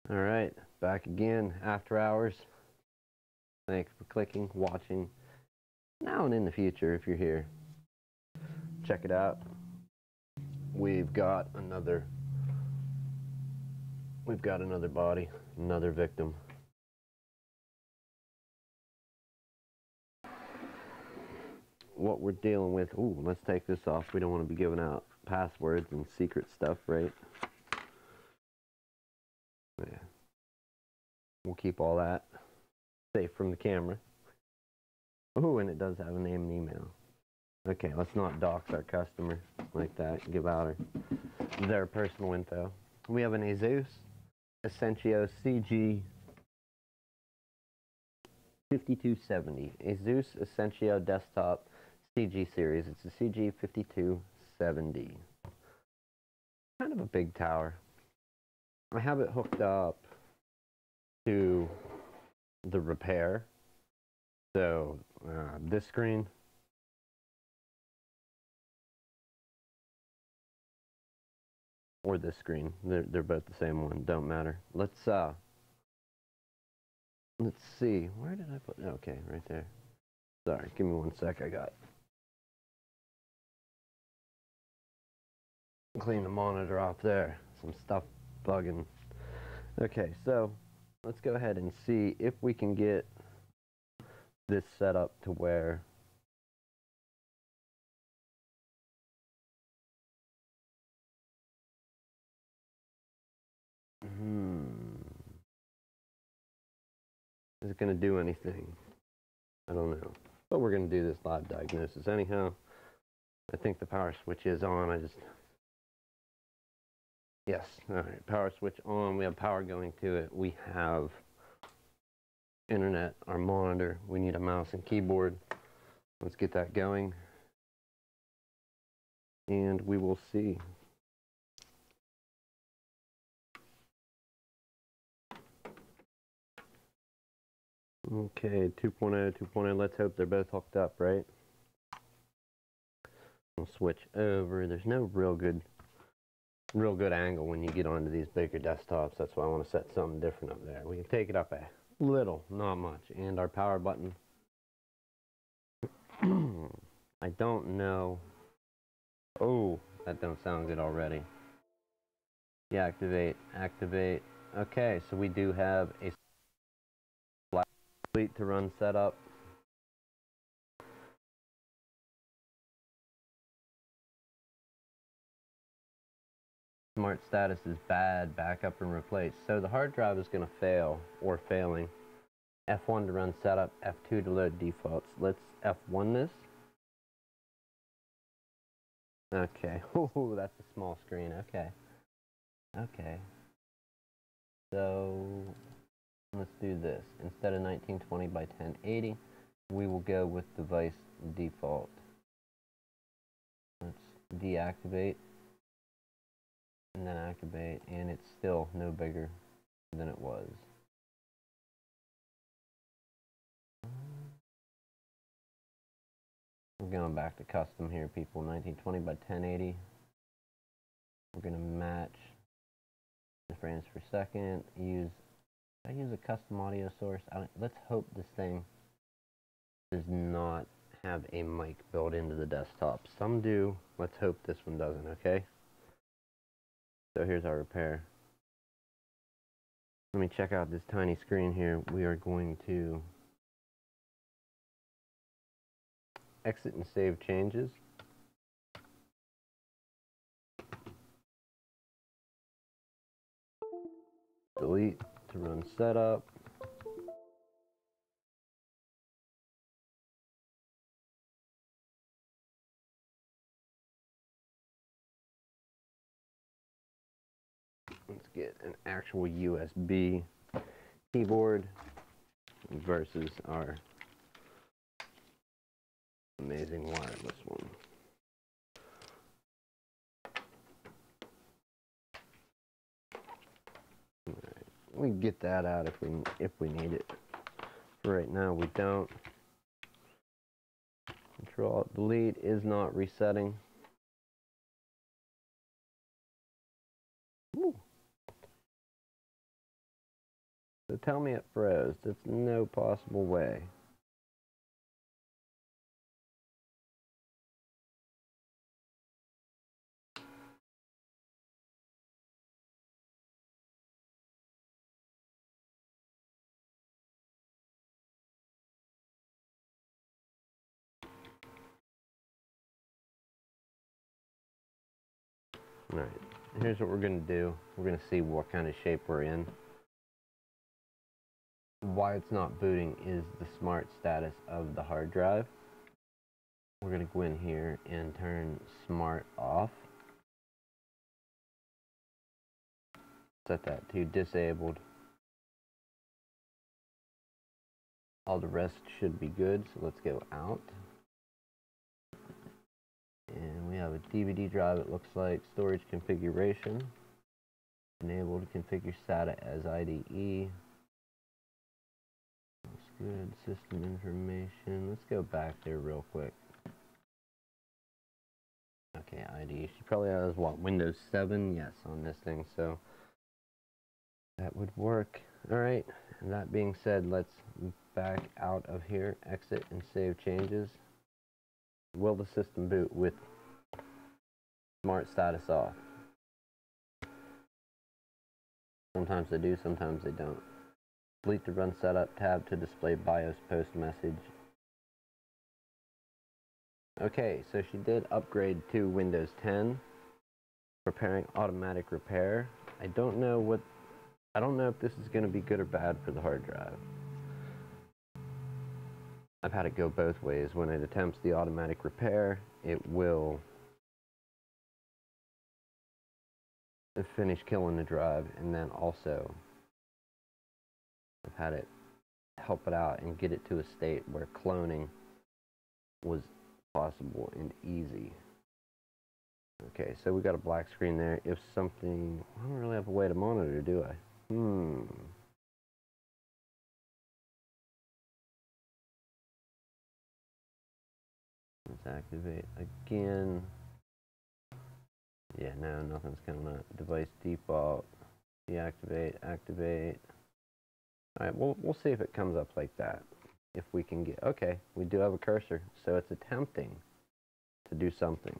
Alright, back again, after hours. Thanks for clicking, watching, now and in the future if you're here. Check it out. We've got another body, another victim. What we're dealing with, ooh, let's take this off. We don't want to be giving out passwords and secret stuff, right? Yeah. We'll keep all that safe from the camera. Oh, and it does have a name and email. Okay, let's not dox our customer like that. Give out their personal info. We have an Asus Essentio CG5270. Asus Essentio desktop CG series. It's a CG5270. Kind of a big tower. I have it hooked up to the repair. So this screen or this screen, they're both the same one, don't matter. Let's see, where did I put, okay, right there. Sorry, give me 1 sec, I got clean the monitor off there, some stuff bugging. Okay, so let's go ahead and see if we can get this set up to where is it going to do anything? I don't know, but we're going to do this live diagnosis anyhow. I think the power switch is on. Yes, all right, power switch on. We have power going to it. We have internet, our monitor. We need a mouse and keyboard. Let's get that going, and we will see. Okay, 2.0, 2.0. Let's hope they're both hooked up, right? We'll switch over. There's no real good angle when you get onto these bigger desktops. That's why I want to set something different up there. We can take it up a little, not much. And our power button. I don't know. Oh, that don't sound good already. Deactivate, activate. Okay, so we do have a complete to run setup. Smart status is bad, backup and replace. So the hard drive is going to fail or failing. F1 to run setup, F2 to load defaults. Let's F1 this. Okay. Oh, that's a small screen. Okay. Okay. So let's do this. Instead of 1920 by 1080, we will go with device default. Let's deactivate and then activate, and it's still no bigger than it was. We're going back to custom here, people. 1920 by 1080. We're going to match the frames per second. I use a custom audio source. Let's hope this thing does not have a mic built into the desktop. Some do. Let's hope this one doesn't, okay? So here's our repair. Let me check out this tiny screen here. We are going to exit and save changes. Delete to run setup. Let's get an actual USB keyboard versus our amazing wireless one. All right. We can get that out if we need it. For right now, we don't. Control-Alt-Delete is not resetting. Ooh. So tell me it froze. That's no possible way. Alright, here's what we're going to do. We're going to see what kind of shape we're in. Why it's not booting is the smart status of the hard drive. We're going to go in here and turn smart off. Set that to disabled. All the rest should be good, so let's go out. And we have a DVD drive, it looks like. Storage configuration. Enable to configure SATA as IDE. Looks good. System information. Let's go back there real quick. Okay, IDE. She probably has what? Windows 7? Yes, on this thing, so that would work. Alright, and that being said, let's back out of here, exit and save changes. Will the system boot with smart status off? Sometimes they do, sometimes they don't. Delete the run setup tab to display BIOS post message. Okay, so she did upgrade to Windows 10. Preparing automatic repair. I don't know if this is going to be good or bad for the hard drive. I've had it go both ways. When it attempts the automatic repair, it will finish killing the drive, and then also I've had it help it out and get it to a state where cloning was possible and easy. Okay, so we got a black screen there. If something, I don't really have a way to monitor, do I? Let's activate again. Yeah, no, nothing's coming up. Device default, deactivate, activate. All right, we'll see if it comes up like that. If we can get, okay, we do have a cursor, so it's attempting to do something.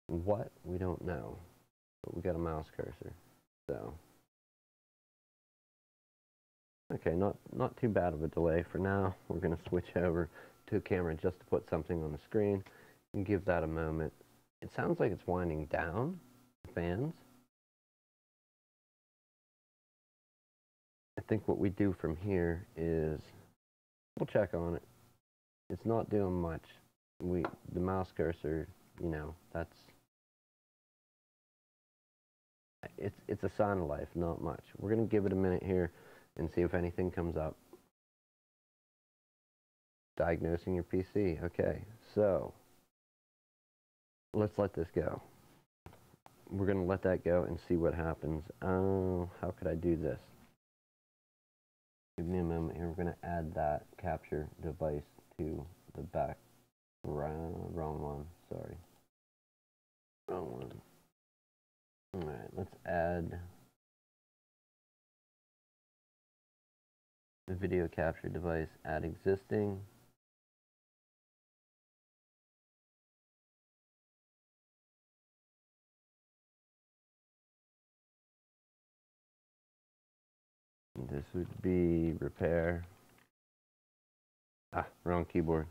What? We don't know, but we got a mouse cursor, so. Okay, not too bad of a delay. For now, we're gonna switch over to a camera just to put something on the screen and give that a moment. It sounds like it's winding down, the fans. I think what we do from here is we'll check on it. It's not doing much. The mouse cursor, you know, it's a sign of life, not much. We're gonna give it a minute here and see if anything comes up. Diagnosing your PC. Okay, so let's let this go. We're gonna let that go and see what happens. How could I do this? Give me a moment here. We're gonna add that capture device to the background. Wrong one. Sorry. Wrong one. All right. Let's add the video capture device. Add existing. This would be repair. Ah, wrong keyboard.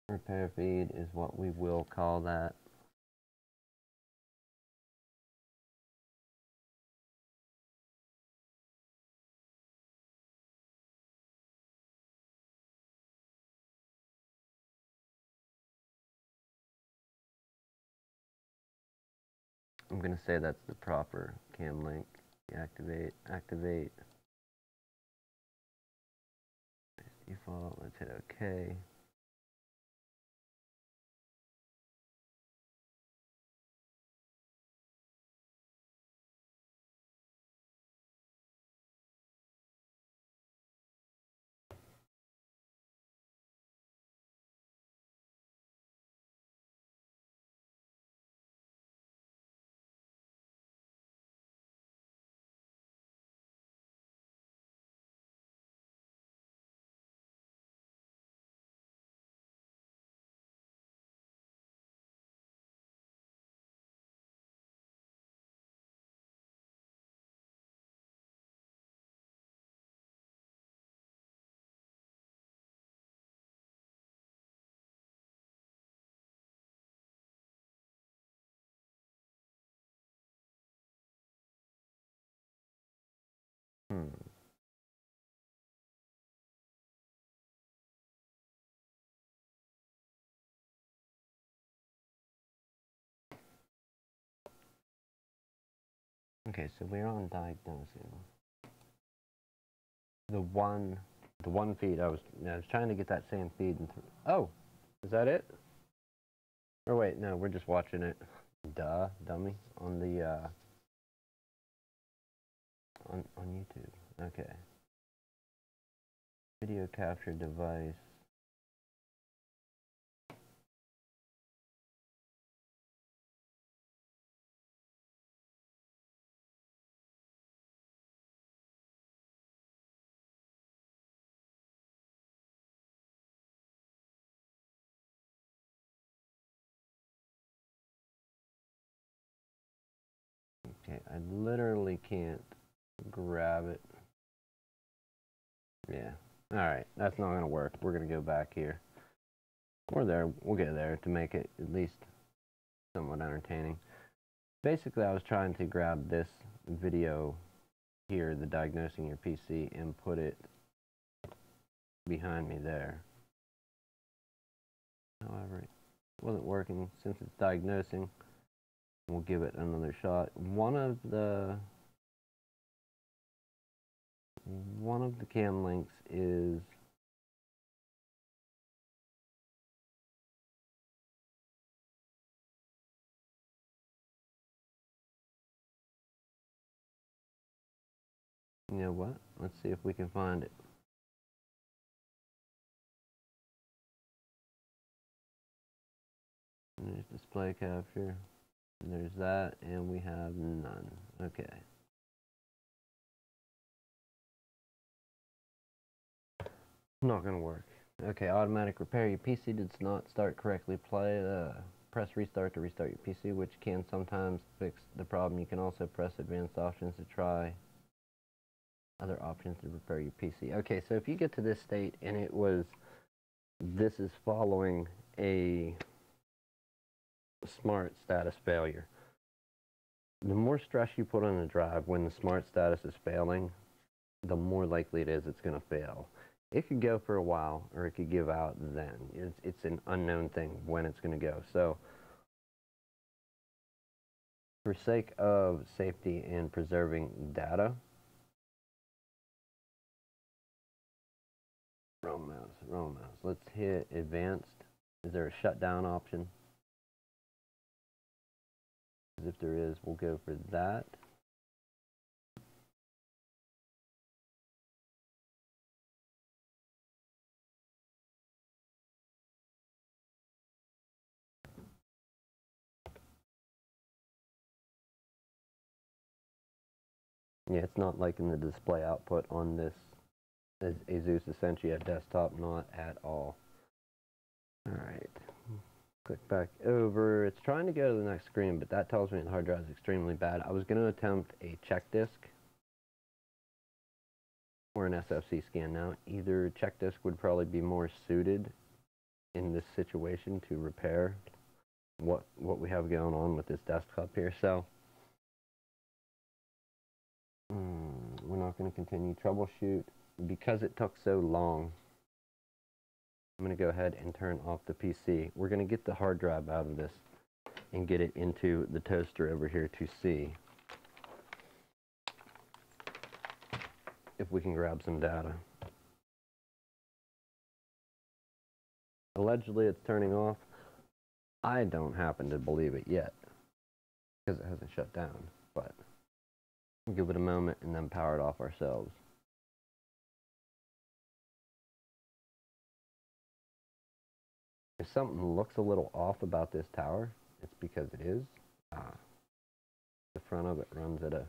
Repair feed is what we will call that. I'm going to say that's the proper cam link. Activate. Default, let's hit OK. Okay, so we're on diagnosing. The one feed, I was trying to get that same feed. Oh, is that it? Or wait, no, we're just watching it. Duh, dummy. On the, on YouTube. Okay. Video capture device. Okay, I literally can't grab it. Yeah. Alright, that's not gonna work. We're gonna go back here. We're there. We'll get there to make it at least somewhat entertaining. Basically, I was trying to grab this video here, the diagnosing your PC, and put it behind me there. However, it wasn't working. Since it's diagnosing, we'll give it another shot. One of the cam links is you know what? Let's see if we can find it. And there's display capture. And there's that, and we have none. Okay. Not gonna work. Okay, automatic repair. Your PC does not start correctly. Press restart to restart your PC, which can sometimes fix the problem. You can also press advanced options to try other options to repair your PC. Okay, so if you get to this state and this is following a smart status failure. The more stress you put on the drive when the smart status is failing, the more likely it is it's going to fail. It could go for a while, or it could give out then. It's an unknown thing when it's going to go. So, for sake of safety and preserving data, wrong mouse. Let's hit advanced. Is there a shutdown option? If there is, we'll go for that. Yeah, it's not like in the display output on this Asus Essentio desktop, not at all. Alright, click back over. It's trying to go to the next screen, but that tells me the hard drive is extremely bad. I was going to attempt a check disk or an SFC scan. Now, either check disk would probably be more suited in this situation to repair what we have going on with this desktop here. So we're not going to continue troubleshoot because it took so long. I'm going to go ahead and turn off the PC. We're going to get the hard drive out of this and get it into the toaster over here to see if we can grab some data. Allegedly it's turning off. I don't happen to believe it yet because it hasn't shut down, but we'll give it a moment and then power it off ourselves. If something looks a little off about this tower, it's because it is. The front of it runs at a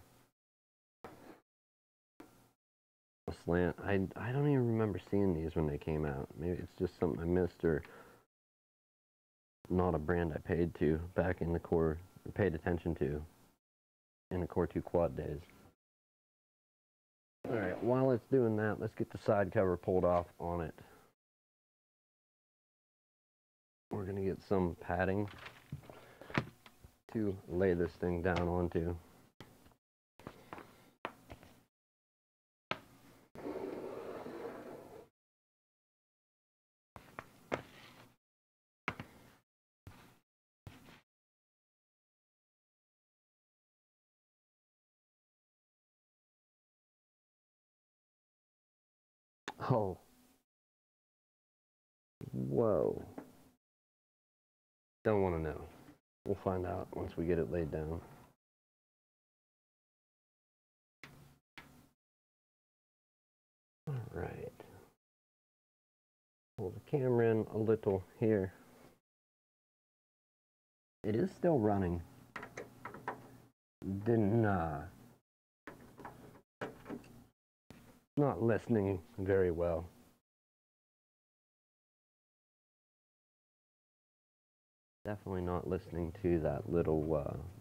slant. I don't even remember seeing these when they came out. Maybe it's just something I missed or not a brand I paid attention to in the Core 2 Quad days. Alright, while it's doing that, let's get the side cover pulled off on it. We're going to get some padding to lay this thing down onto. Oh. Whoa. Don't want to know. We'll find out once we get it laid down. Alright. Pull the camera in a little here. It is still running. Not listening very well. Definitely not listening to that little,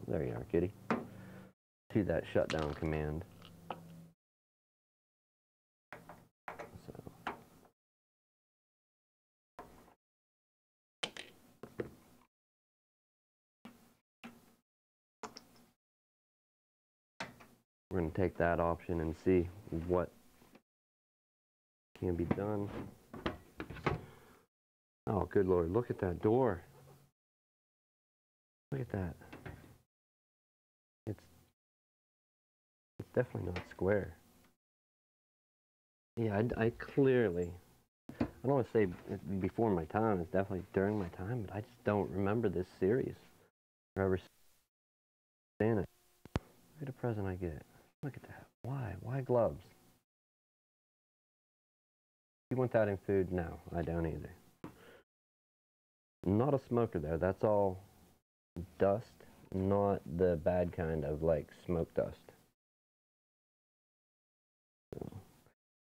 there you are, kitty, to that shutdown command. So. We're going to take that option and see what can be done. Oh, good Lord, look at that door. Look at that. It's definitely not square. Yeah, I clearly, I don't want to say before my time, it's definitely during my time, but I just don't remember this series or ever seeing it. Look at the present I get. Look at that. Why? Why gloves? You want that in food? No, I don't either. Not a smoker though. That's all dust, not the bad kind of like smoke dust. So,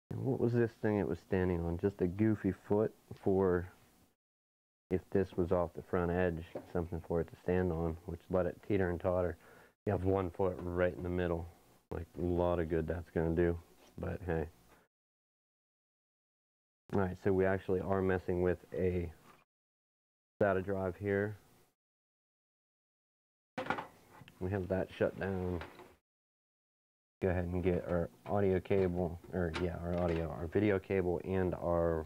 and what was this thing it was standing on? Just a goofy foot for if this was off the front edge, something for it to stand on, which let it teeter and totter. You have one foot right in the middle. Like a lot of good that's going to do, but hey. Alright, so we actually are messing with a SATA drive here. We have that shut down. Go ahead and get our audio cable, or yeah, our video cable and our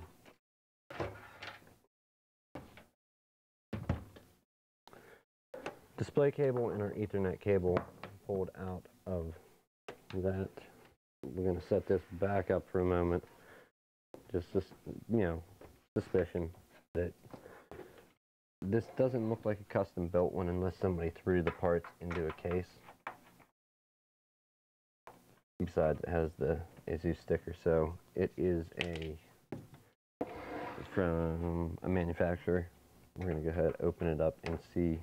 display cable and our Ethernet cable pulled out of that. We're going to set this back up for a moment. Just this, suspicion that this doesn't look like a custom built one unless somebody threw the parts into a case. Besides, it has the Asus sticker, so it is from a manufacturer. We're going to go ahead, open it up, and see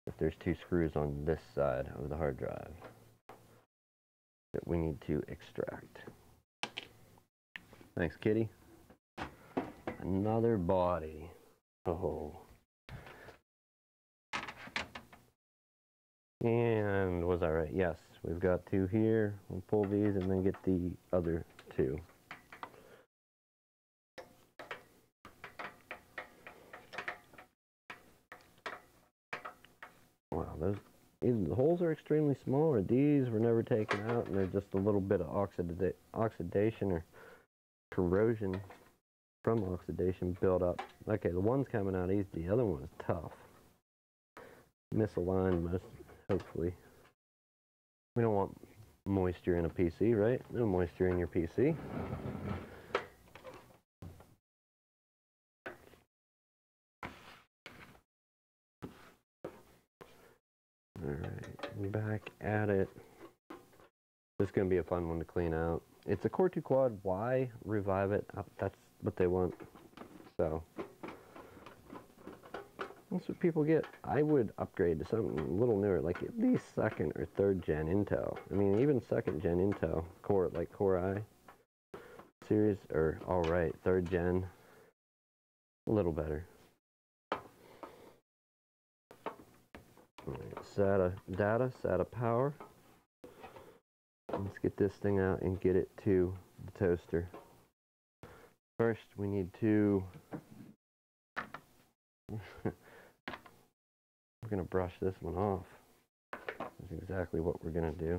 if there's two screws on this side of the hard drive that we need to extract. Thanks, kitty. Another body. Oh. And was I right? Yes, we've got 2 here. We'll pull these and then get the other 2. Wow, those either the holes are extremely small or these were never taken out and they're just a little bit of oxidation or corrosion from oxidation built up. Okay, the one's coming out easy, the other one's tough. Misaligned most, hopefully. We don't want moisture in a PC, right? No moisture in your PC. Alright, back at it. This is going to be a fun one to clean out. It's a Core 2 Quad. Why revive it? That's what they want. So, that's what people get. I would upgrade to something a little newer, like at least 2nd or 3rd gen Intel. I mean, even 2nd gen Intel, like Core i series, or alright, 3rd gen, a little better. SATA data, SATA power. Let's get this thing out and get it to the toaster. First, we need to we're going to brush this one off. That's exactly what we're going to do.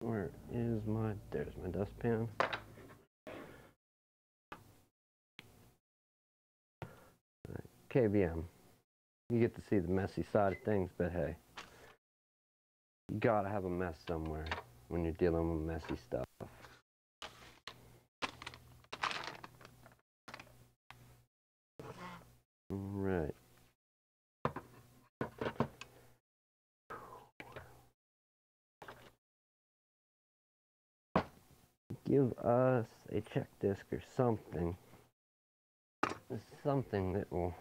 Alright, there's my dustpan. KVM. You get to see the messy side of things, but hey, you gotta have a mess somewhere when you're dealing with messy stuff. Right. Give us a check disc or something. Something that will...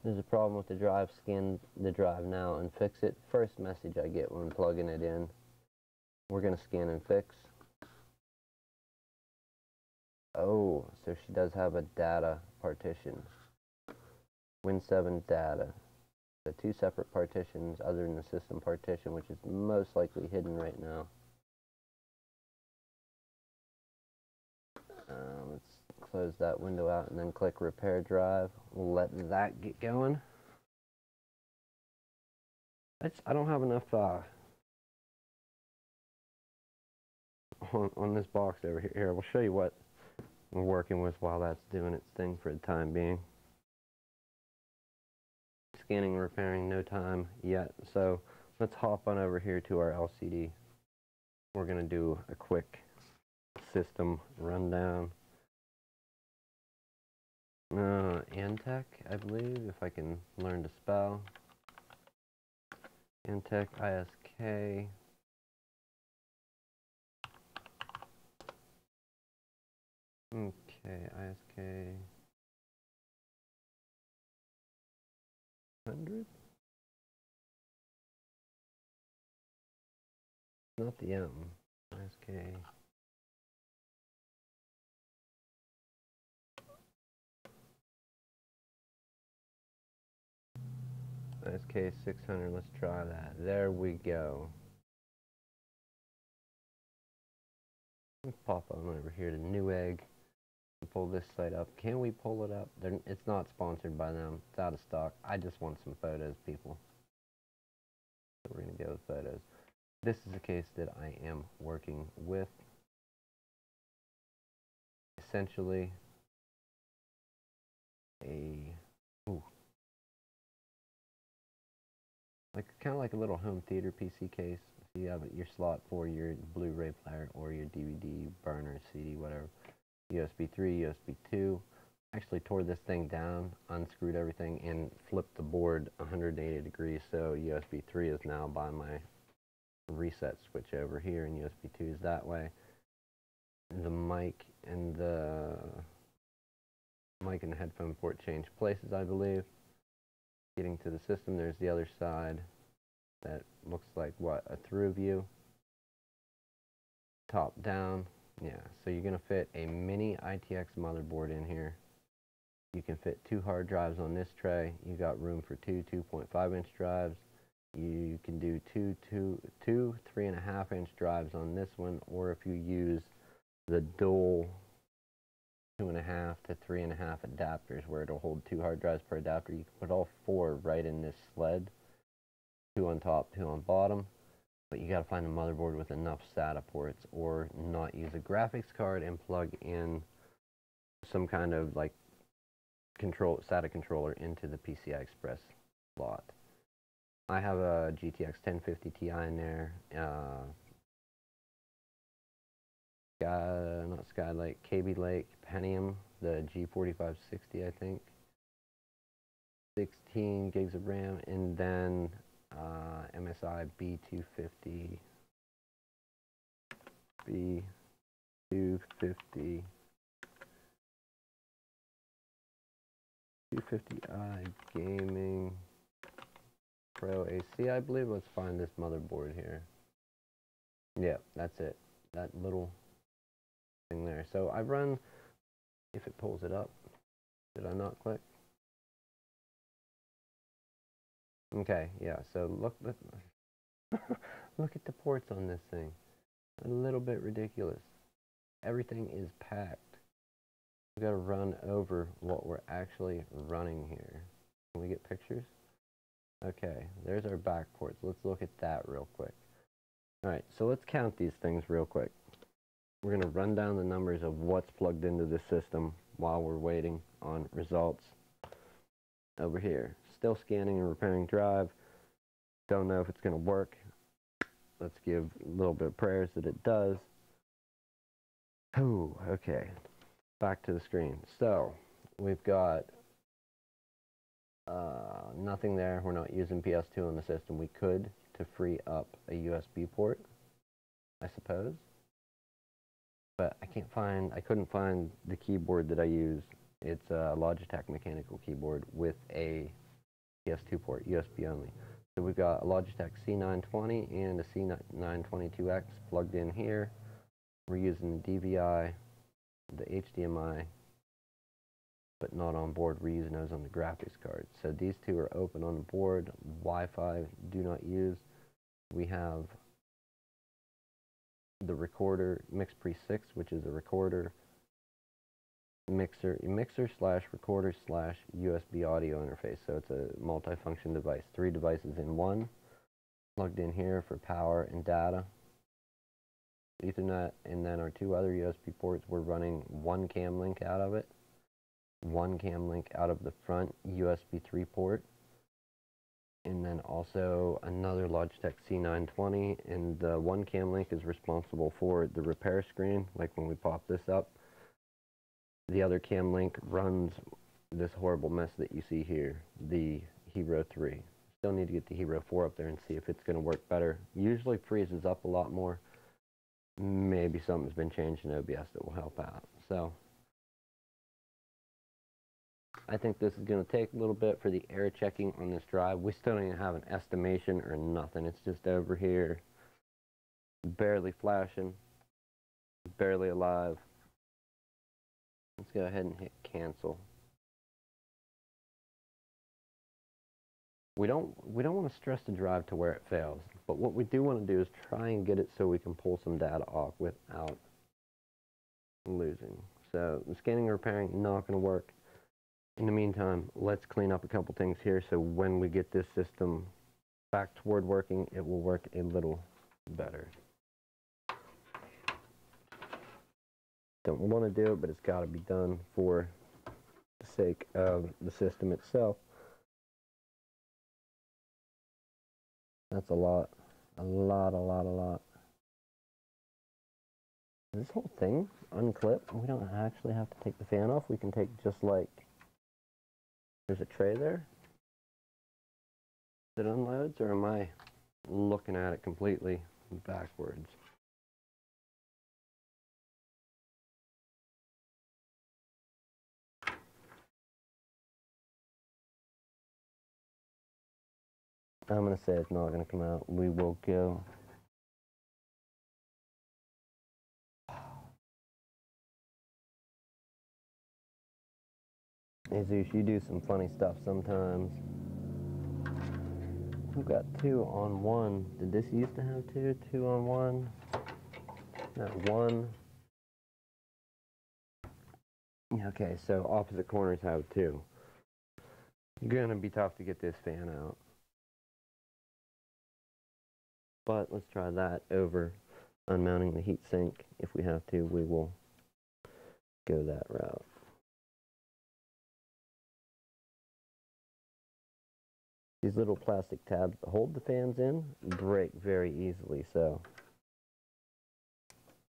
There's a problem with the drive. Scan the drive now and fix it. First message I get when plugging it in. We're going to scan and fix. Oh, so she does have a data partition. Win7 data. The 2 separate partitions other than the system partition, which is most likely hidden right now. Let's close that window out and then click repair drive. We'll let that get going. I don't have enough on this box over here. Here, we'll show you what we're working with while that's doing its thing for the time being. Scanning and repairing, no time yet. So let's hop on over here to our LCD. We're going to do a quick system rundown. Antec, I believe, if I can learn to spell. Antec ISK. Okay, ISK 100? Not the M. ISK. ISK 600, let's try that. There we go. Let's pop on over here to Newegg and pull this site up. Can we pull it up? It's not sponsored by them. It's out of stock. I just want some photos, people. So we're going to go with photos. This is a case that I am working with. Essentially kind of like a little home theater PC case. So you have your slot for your Blu-ray player or your DVD, burner, CD, whatever. USB 3, USB 2. Actually tore this thing down, unscrewed everything, and flipped the board 180 degrees. So USB 3 is now by my reset switch over here, and USB 2 is that way. The mic and the Mic and headphone port change places, I believe. Getting to the system, there's the other side that looks like what, a through view. Top down, yeah, so you're gonna fit a mini ITX motherboard in here. You can fit 2 hard drives on this tray. You got room for 2 2.5-inch drives. You can do two 3.5-inch drives on this one, or if you use the dual 2.5 to 3.5 adapters where it'll hold 2 hard drives per adapter, you can put all 4 right in this sled. 2 on top, 2 on bottom. But you gotta find a motherboard with enough SATA ports, or not use a graphics card and plug in some kind of like SATA controller into the PCI Express slot. I have a GTX 1050 Ti in there. Not Skylake, KB Lake Pentium, the G4560, I think. 16 gigs of RAM, and then MSI B250 250i Gaming Pro AC, I believe. Let's find this motherboard here. Yeah, that's it. That little thing there. So I run, if it pulls it up, did I not click? Okay, yeah, so look at the ports on this thing. A little bit ridiculous. Everything is packed. We gotta run over what we're actually running here. Can we get pictures? Okay, there's our back ports. Let's look at that real quick. Alright, so let's count these things real quick. We're gonna run down the numbers of what's plugged into the system while we're waiting on results. Over here, still scanning and repairing drive. Don't know if it's gonna work. Let's give a little bit of prayers that it does. Oh, okay. Back to the screen. So we've got nothing there. We're not using PS2 on the system. We could to free up a USB port, I suppose. But I couldn't find the keyboard that I use. It's a Logitech mechanical keyboard with a PS2 port, USB only. So we've got a Logitech C920 and a C922X plugged in here. We're using the DVI, the HDMI, but not on board. We're using those on the graphics card. So these two are open on the board. Wi-Fi, do not use. We have the recorder MixPre 6, which is a recorder, mixer slash recorder slash USB audio interface. So it's a multi-function device, 3 devices in one, plugged in here for power and data. Ethernet, and then our 2 other USB ports, we're running 1 cam link out of it, 1 cam link out of the front USB 3 port, and then also another Logitech C920, and the 1 cam link is responsible for the repair screen, like when we pop this up. The other cam link runs this horrible mess that you see here, the Hero 3. Still need to get the Hero 4 up there and see if it's going to work better. Usually freezes up a lot more. Maybe something's been changed in OBS that will help out. So I think this is going to take a little bit for the air checking on this drive. We still don't even have an estimation or nothing. It's just over here, barely flashing, barely alive. Let's go ahead and hit cancel. We don't want to stress the drive to where it fails, but what we do want to do is try and get it so we can pull some data off without losing. So the scanning and repairing, not going to work. In the meantime, let's clean up a couple things here so when we get this system back toward working, it will work a little better. Don't want to do it, but it's got to be done for the sake of the system itself. That's a lot. A lot. This whole thing unclip, we don't actually have to take the fan off. We can take just like, there's a tray there that unloads, or am I looking at it completely backwards? I'm going to say it's not going to come out. We will go. Asus, you do some funny stuff sometimes. We've got 2 on 1. Did this used to have 2? 2 on 1? Not 1. Okay, so opposite corners have 2. Gonna be tough to get this fan out. But let's try that over unmounting the heatsink. If we have to, we will go that route. These little plastic tabs that hold the fans in break very easily, so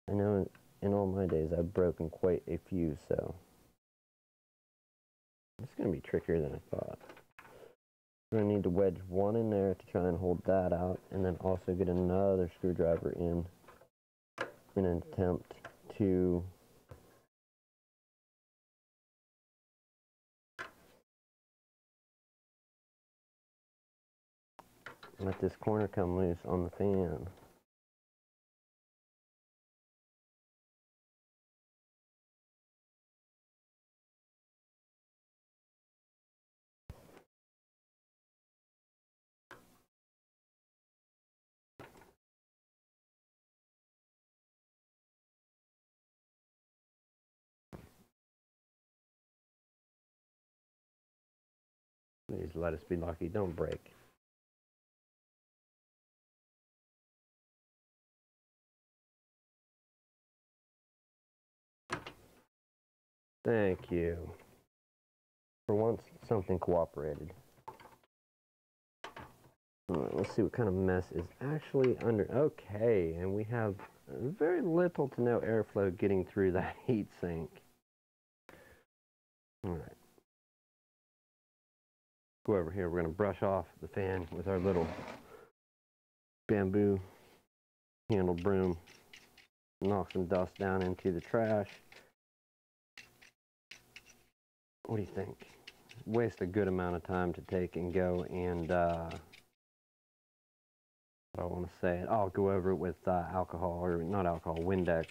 I know in all my days I've broken quite a few, so it's going to be trickier than I thought. We're going to need to wedge one in there to try and hold that out, and then also get another screwdriver in an attempt to let this corner come loose on the fan. Please let us be lucky, don't break. Thank you. For once, something cooperated. Alright, let's see what kind of mess is actually under. Okay, and we have very little to no airflow getting through that heat sink. Alright. Go over here, we're going to brush off the fan with our little bamboo handled broom. Knock some dust down into the trash. What do you think? Waste a good amount of time to take and go and I want to say it. I'll go over it with alcohol, or not alcohol, Windex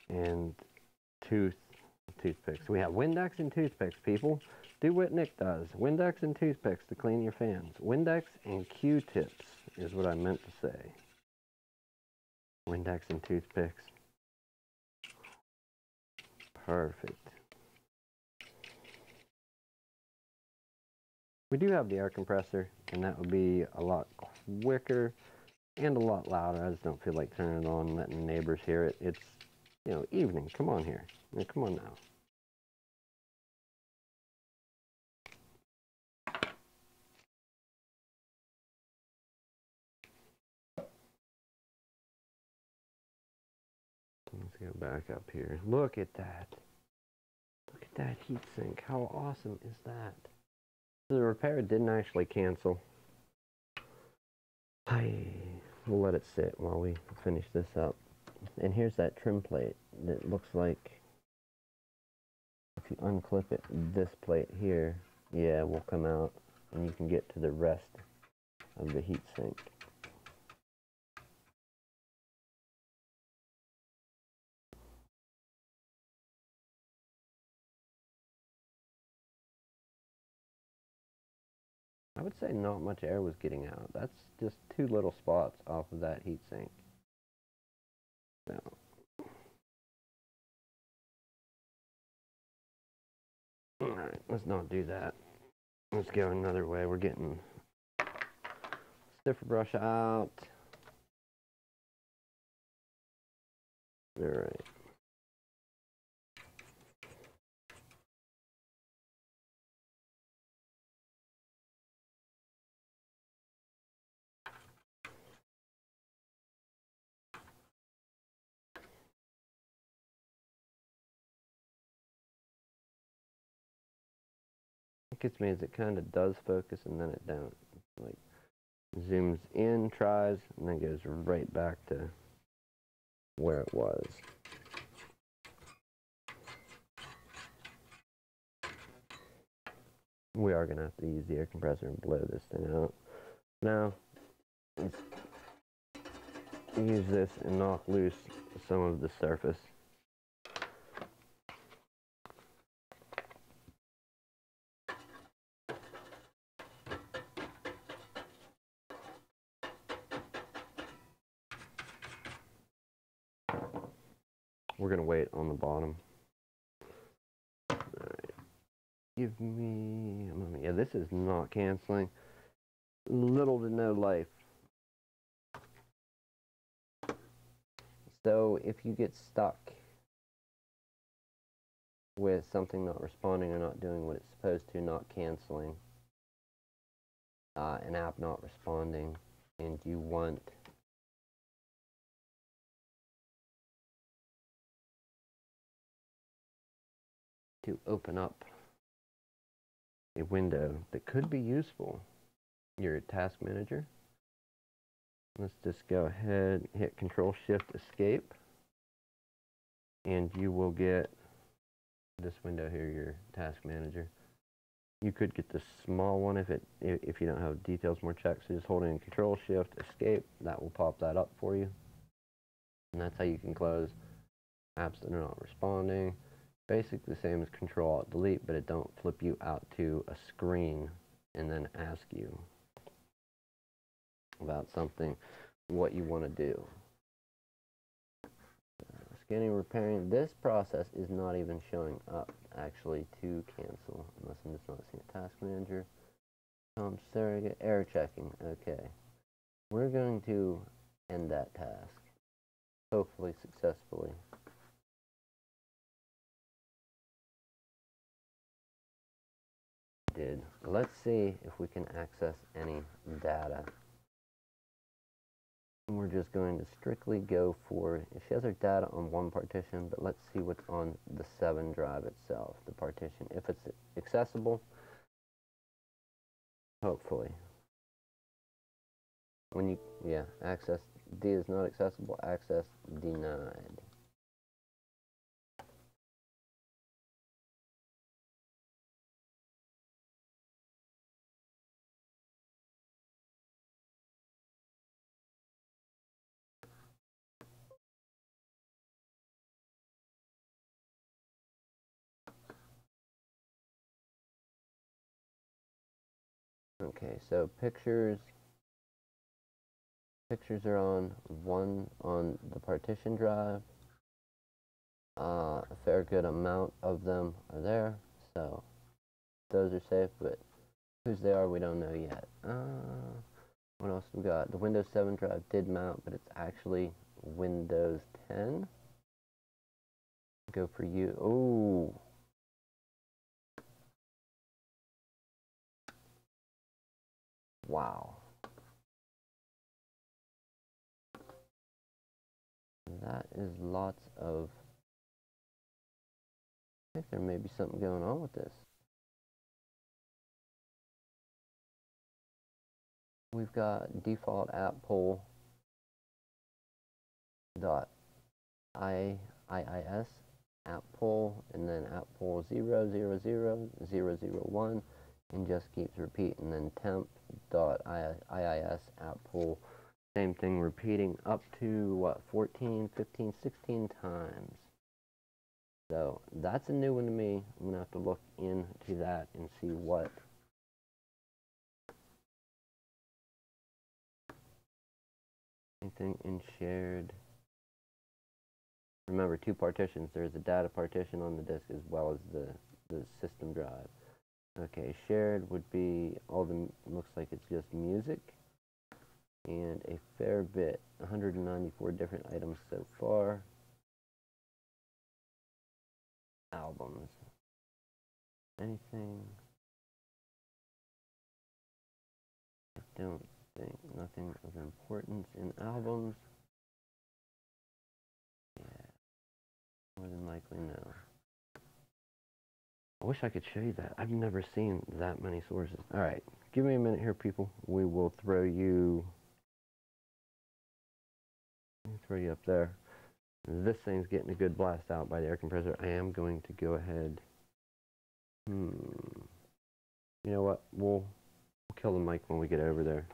and toothpicks. We have Windex and toothpicks, people. Do what Nick does. Windex and toothpicks to clean your fans. Windex and Q-tips is what I meant to say. Windex and toothpicks. Perfect. We do have the air compressor, and that would be a lot quicker and a lot louder. I just don't feel like turning it on and letting the neighbors hear it. It's, you know, evening. Come on here. Come on now. Let's go back up here. Look at that. Look at that heatsink. How awesome is that? The repair didn't actually cancel. We'll let it sit while we finish this up. And here's that trim plate that looks like, if you unclip it, this plate here, yeah, will come out and you can get to the rest of the heatsink. I would say not much air was getting out. That's just 2 little spots off of that heatsink. So, alright, let's not do that. Let's go another way. We're getting stiffer brush out. Alright. What gets me is it kind of does focus and then it don't. Like, zooms in, tries, and then goes right back to where it was. We are going to have to use the air compressor and blow this thing out. Now, let's use this and knock loose some of the surface. We're going to wait on the bottom. Alright. Give me a moment. Yeah, this is not canceling. Little to no life. So if you get stuck with something not responding or not doing what it's supposed to, not canceling, an app not responding, and you want to open up a window that could be useful, your task manager, let's just go ahead, hit Control Shift Escape, and you will get this window here, your task manager. You could get the small one if you don't have details more checked. So just holding Control Shift Escape, that will pop that up for you, and that's how you can close apps that are not responding. Basically the same as Control Alt Delete, but it don't flip you out to a screen and then ask you about something, what you want to do. Scanning, repairing. This process is not even showing up actually to cancel, unless I'm just not seeing a task manager. Surrogate error checking. Okay, we're going to end that task, hopefully successfully. Let's see if we can access any data. We're just going to strictly go for, she has her data on one partition, but let's see what's on the 7 drive itself, the partition. If it's accessible, hopefully. When you, yeah, access D is not accessible, access denied. Okay, so pictures are on the partition drive. A fair good amount of them are there, so those are safe, but whose they are we don't know yet. What else we got? The Windows 7 drive did mount, but it's actually Windows 10. Go for you. Oh. Wow. That is lots of... I think there may be something going on with this. We've got default app pool dot IIS app pool, and then app pool 0000001, and just keeps repeating. And then temp dot IIS app pool, same thing, repeating up to what, 14, 15, 16 times. So that's a new one to me. I'm gonna have to look into that and see what. Anything in shared. Remember, 2 partitions. There's a data partition on the disk as well as the system drive. Okay, shared would be all the, looks like it's just music, and a fair bit, 194 different items so far. Albums. Anything? I don't think, nothing of importance in albums. Yeah, more than likely no. I wish I could show you that. I've never seen that many sources. All right, give me a minute here, people. We will throw you up there. This thing's getting a good blast out by the air compressor. I am going to go ahead. You know what? We'll kill the mic when we get over there.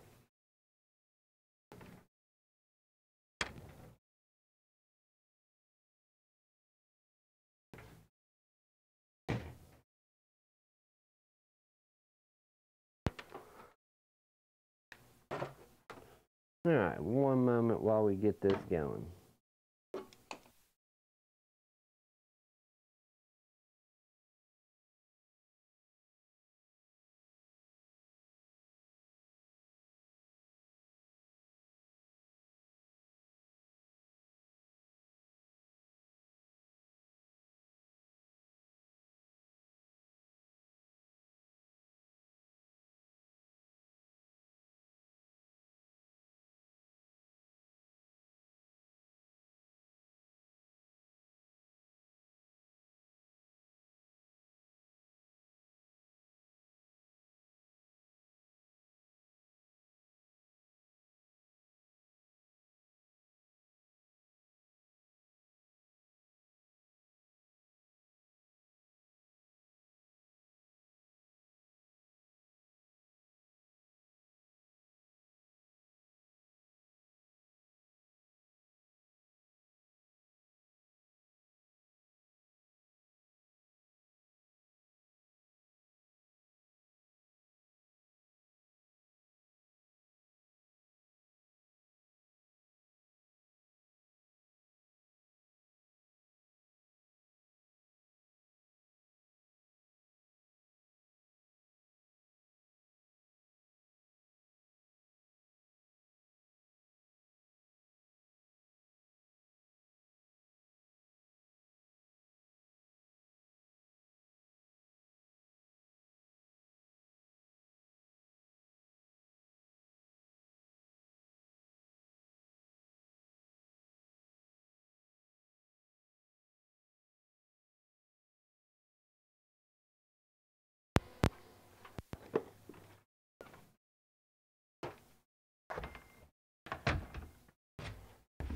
Alright, one moment while we get this going.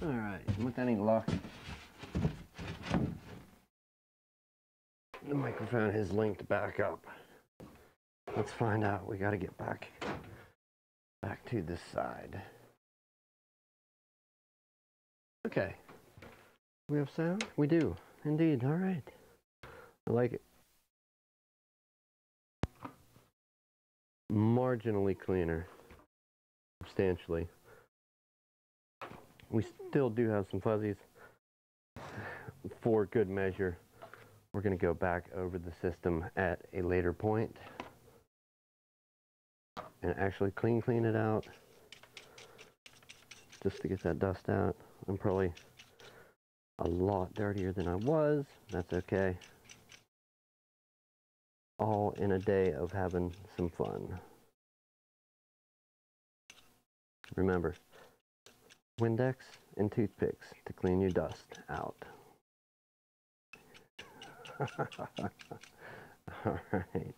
Alright, with any luck, the microphone is linked back up. Let's find out. We got to get back to this side. Okay. We have sound? We do. Indeed. Alright. I like it. Marginally cleaner. Substantially. We still do have some fuzzies. For good measure, we're going to go back over the system at a later point and actually clean it out just to get that dust out. I'm probably a lot dirtier than I was. That's okay. All in a day of having some fun. Remember, Windex and toothpicks to clean your dust out. Alright.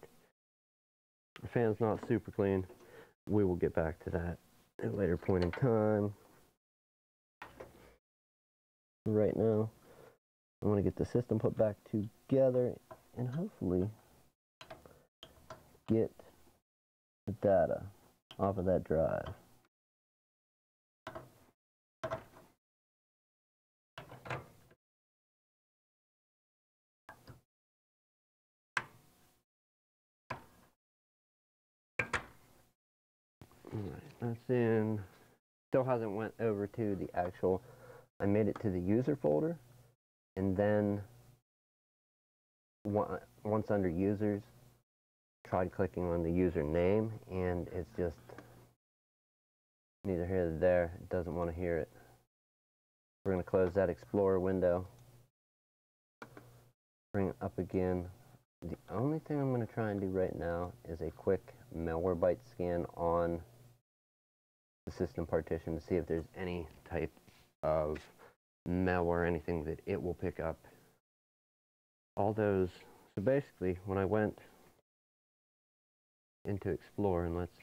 The fan's not super clean. We will get back to that at a later point in time. Right now, I want to get the system put back together and hopefully get the data off of that drive. Alright, that's in. Still hasn't went over to the actual, I made it to the user folder, and then once under users, tried clicking on the user name, and it's just neither here nor there. It doesn't want to hear it. We're going to close that Explorer window, bring it up again. The only thing I'm going to try and do right now is a quick Malwarebytes scan on the system partition to see if there's any type of malware, anything that it will pick up. All those, so basically when I went into Explorer, and let's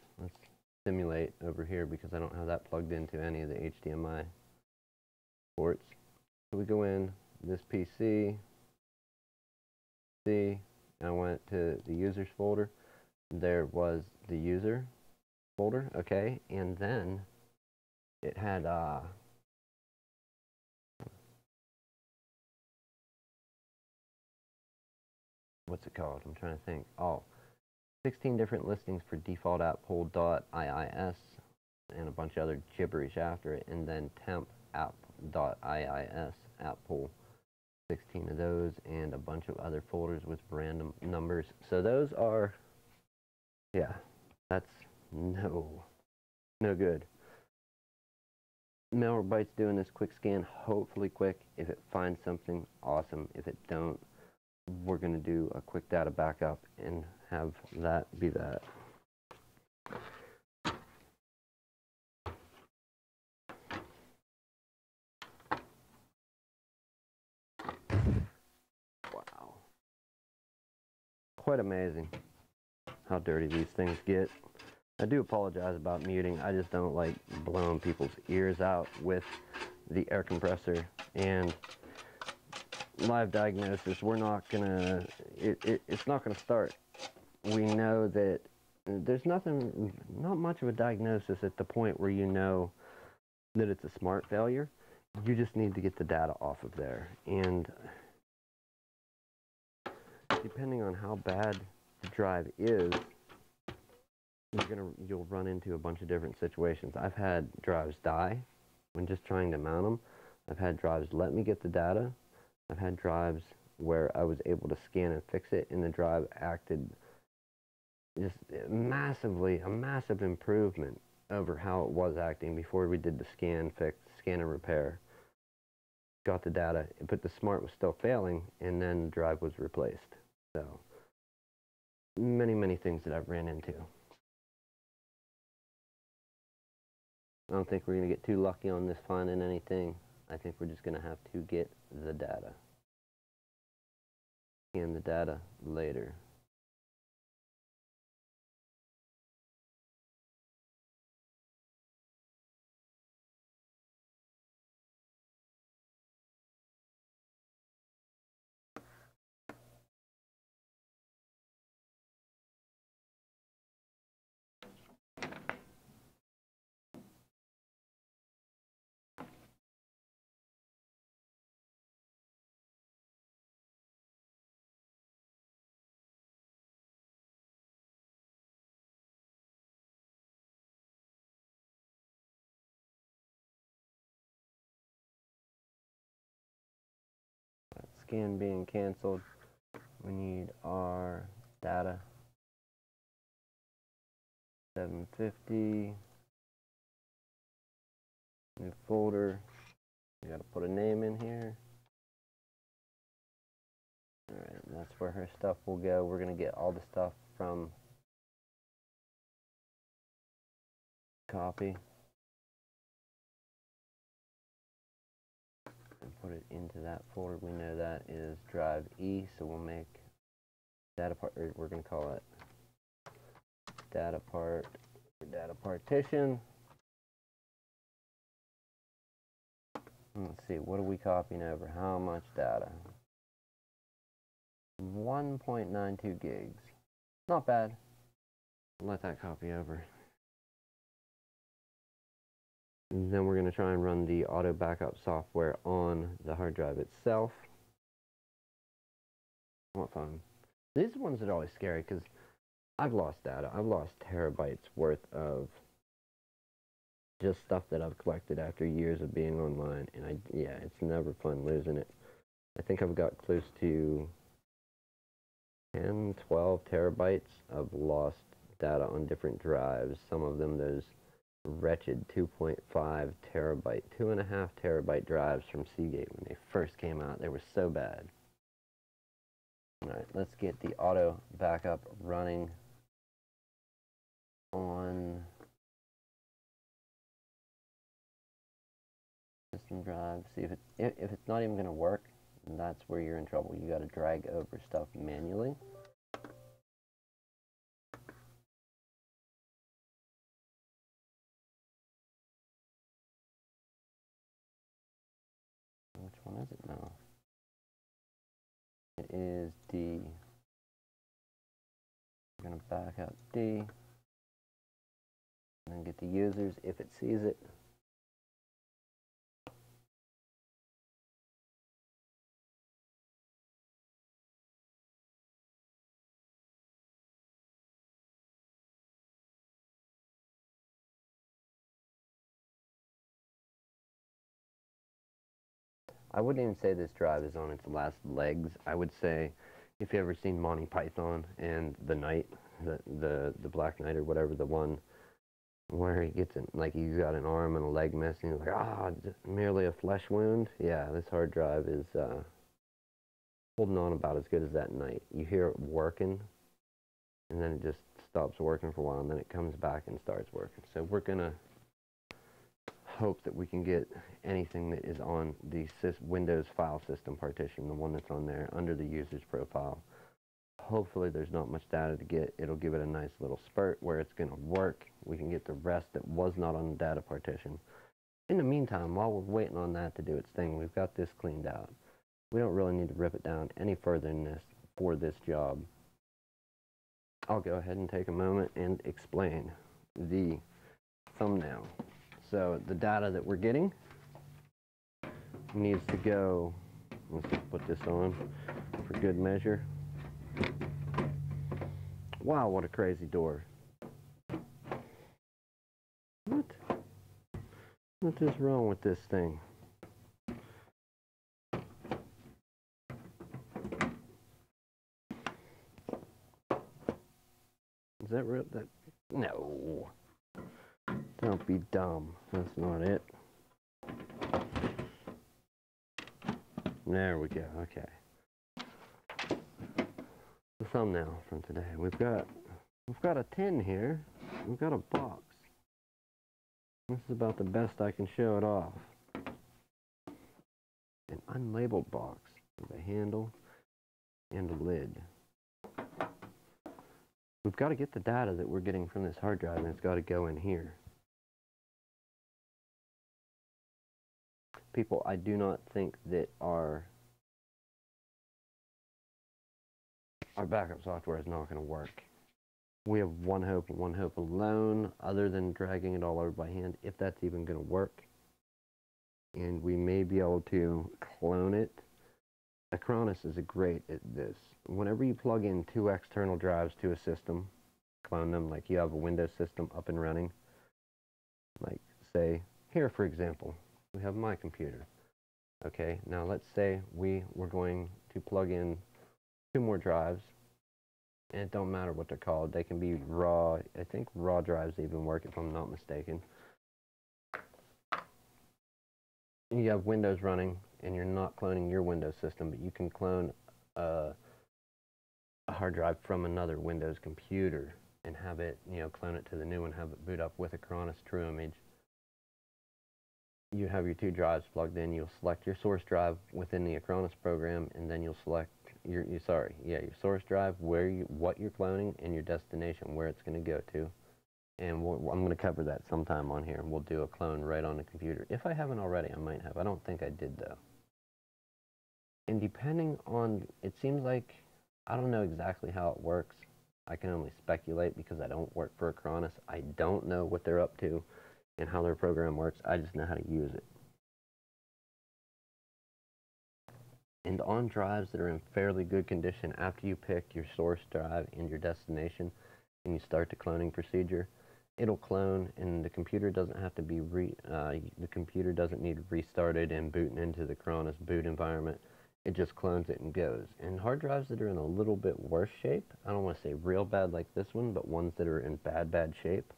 simulate over here because I don't have that plugged into any of the HDMI ports. So we go in this PC, see, I went to the users folder. There was the user folder, okay, and then it had what's it called? I'm trying to think. Oh, 16 different listings for default app pool.iis. and a bunch of other gibberish after it, and then temp app.iis app pool, 16 of those, and a bunch of other folders with random numbers. So those are, yeah, that's no good. Malwarebytes doing this quick scan, hopefully quick. If it finds something, awesome. If it don't, we're going to do a quick data backup and have that be that. Wow. Quite amazing how dirty these things get. I do apologize about muting. I just don't like blowing people's ears out with the air compressor and live diagnosis. We're not gonna, it's not gonna start. We know that there's not much of a diagnosis at the point where you know that it's a smart failure. You just need to get the data off of there. And depending on how bad the drive is, you'll run into a bunch of different situations. I've had drives die when just trying to mount them. I've had drives let me get the data. I've had drives where I was able to scan and fix it, and the drive acted just massively, a massive improvement over how it was acting before we did the scan, fix, scan and repair. Got the data, but the smart was still failing, and then the drive was replaced. So many things that I've ran into. I don't think we're going to get too lucky on this finding anything. I think we're just going to have to get the data. Scan the data later. Scan being canceled. We need our data. 750. New folder. We gotta put a name in here. Alright, that's where her stuff will go. We're gonna get all the stuff from copy and put it into that folder. We know that is drive E, so we'll make data part, or we're gonna call it data part, or data partition. Let's see, what are we copying over? How much data? 1.92 gigs. Not bad. Let that copy over. And then we're going to try and run the auto backup software on the hard drive itself. What fun. These are ones that are always scary because I've lost data. I've lost terabytes worth of just stuff that I've collected after years of being online. And yeah, it's never fun losing it. I think I've got close to 10, 12 terabytes of lost data on different drives. Some of them those wretched 2.5 terabyte, 2.5 terabyte drives from Seagate when they first came out. They were so bad. Alright, let's get the auto backup running on system drive. See if it's not even going to work, that's where you're in trouble. You got to drag over stuff manually. Which one is it now? It is D. We're going to back up D and then get the users if it sees it. I wouldn't even say this drive is on its last legs. I would say, if you ever seen Monty Python and the Knight, the Black Knight or whatever, the one where he gets it, like he's got an arm and a leg missing, he's like, just merely a flesh wound. Yeah, this hard drive is holding on about as good as that Knight. You hear it working, and then it just stops working for a while, and then it comes back and starts working. So we're gonna hope that we can get anything that is on the Windows file system partition, the one that's on there under the user's profile. Hopefully there's not much data to get. It'll give it a nice little spurt where it's going to work. We can get the rest that was not on the data partition. In the meantime, while we're waiting on that to do its thing, we've got this cleaned out. We don't really need to rip it down any further than this for this job. I'll go ahead and take a moment and explain the thumbnail. So the data that we're getting needs to go, let's just put this on for good measure. Wow, what a crazy door. What is wrong with this thing? Is that real? No. Don't be dumb. That's not it. There we go. Okay. The thumbnail from today. We've got a tin here. We've got a box. This is about the best I can show it off. An unlabeled box with a handle and a lid. We've got to get the data that we're getting from this hard drive, and it's got to go in here. People, I do not think that our backup software is not going to work. We have one hope and one hope alone, other than dragging it all over by hand, if that's even going to work. And we may be able to clone it. Acronis is great at this. Whenever you plug in 2 external drives to a system, clone them, like you have a Windows system up and running. Like, say, here for example, we have my computer. Okay, now let's say we were going to plug in 2 more drives, and it don't matter what they're called. They can be raw. I think raw drives even work, if I'm not mistaken. You have Windows running, and you're not cloning your Windows system, but you can clone a hard drive from another Windows computer and have it, clone it to the new one, have it boot up with Acronis True Image. You have your 2 drives plugged in. You'll select your source drive within the Acronis program, and then you'll select your source drive, what you're cloning, and your destination, where it's going to go to. And I'm going to cover that sometime on here, and we'll do a clone right on the computer. If I haven't already, I might have. I don't think I did, though. And depending on, it seems like, I don't know exactly how it works. I can only speculate because I don't work for Acronis. I don't know what they're up to and how their program works. I just know how to use it. And on drives that are in fairly good condition, after you pick your source drive and your destination and you start the cloning procedure, it'll clone, and the computer doesn't have to be the computer doesn't need restarted and booting into the Acronis boot environment. It just clones it and goes. And hard drives that are in a little bit worse shape, I don't want to say real bad like this one, but ones that are in bad shape,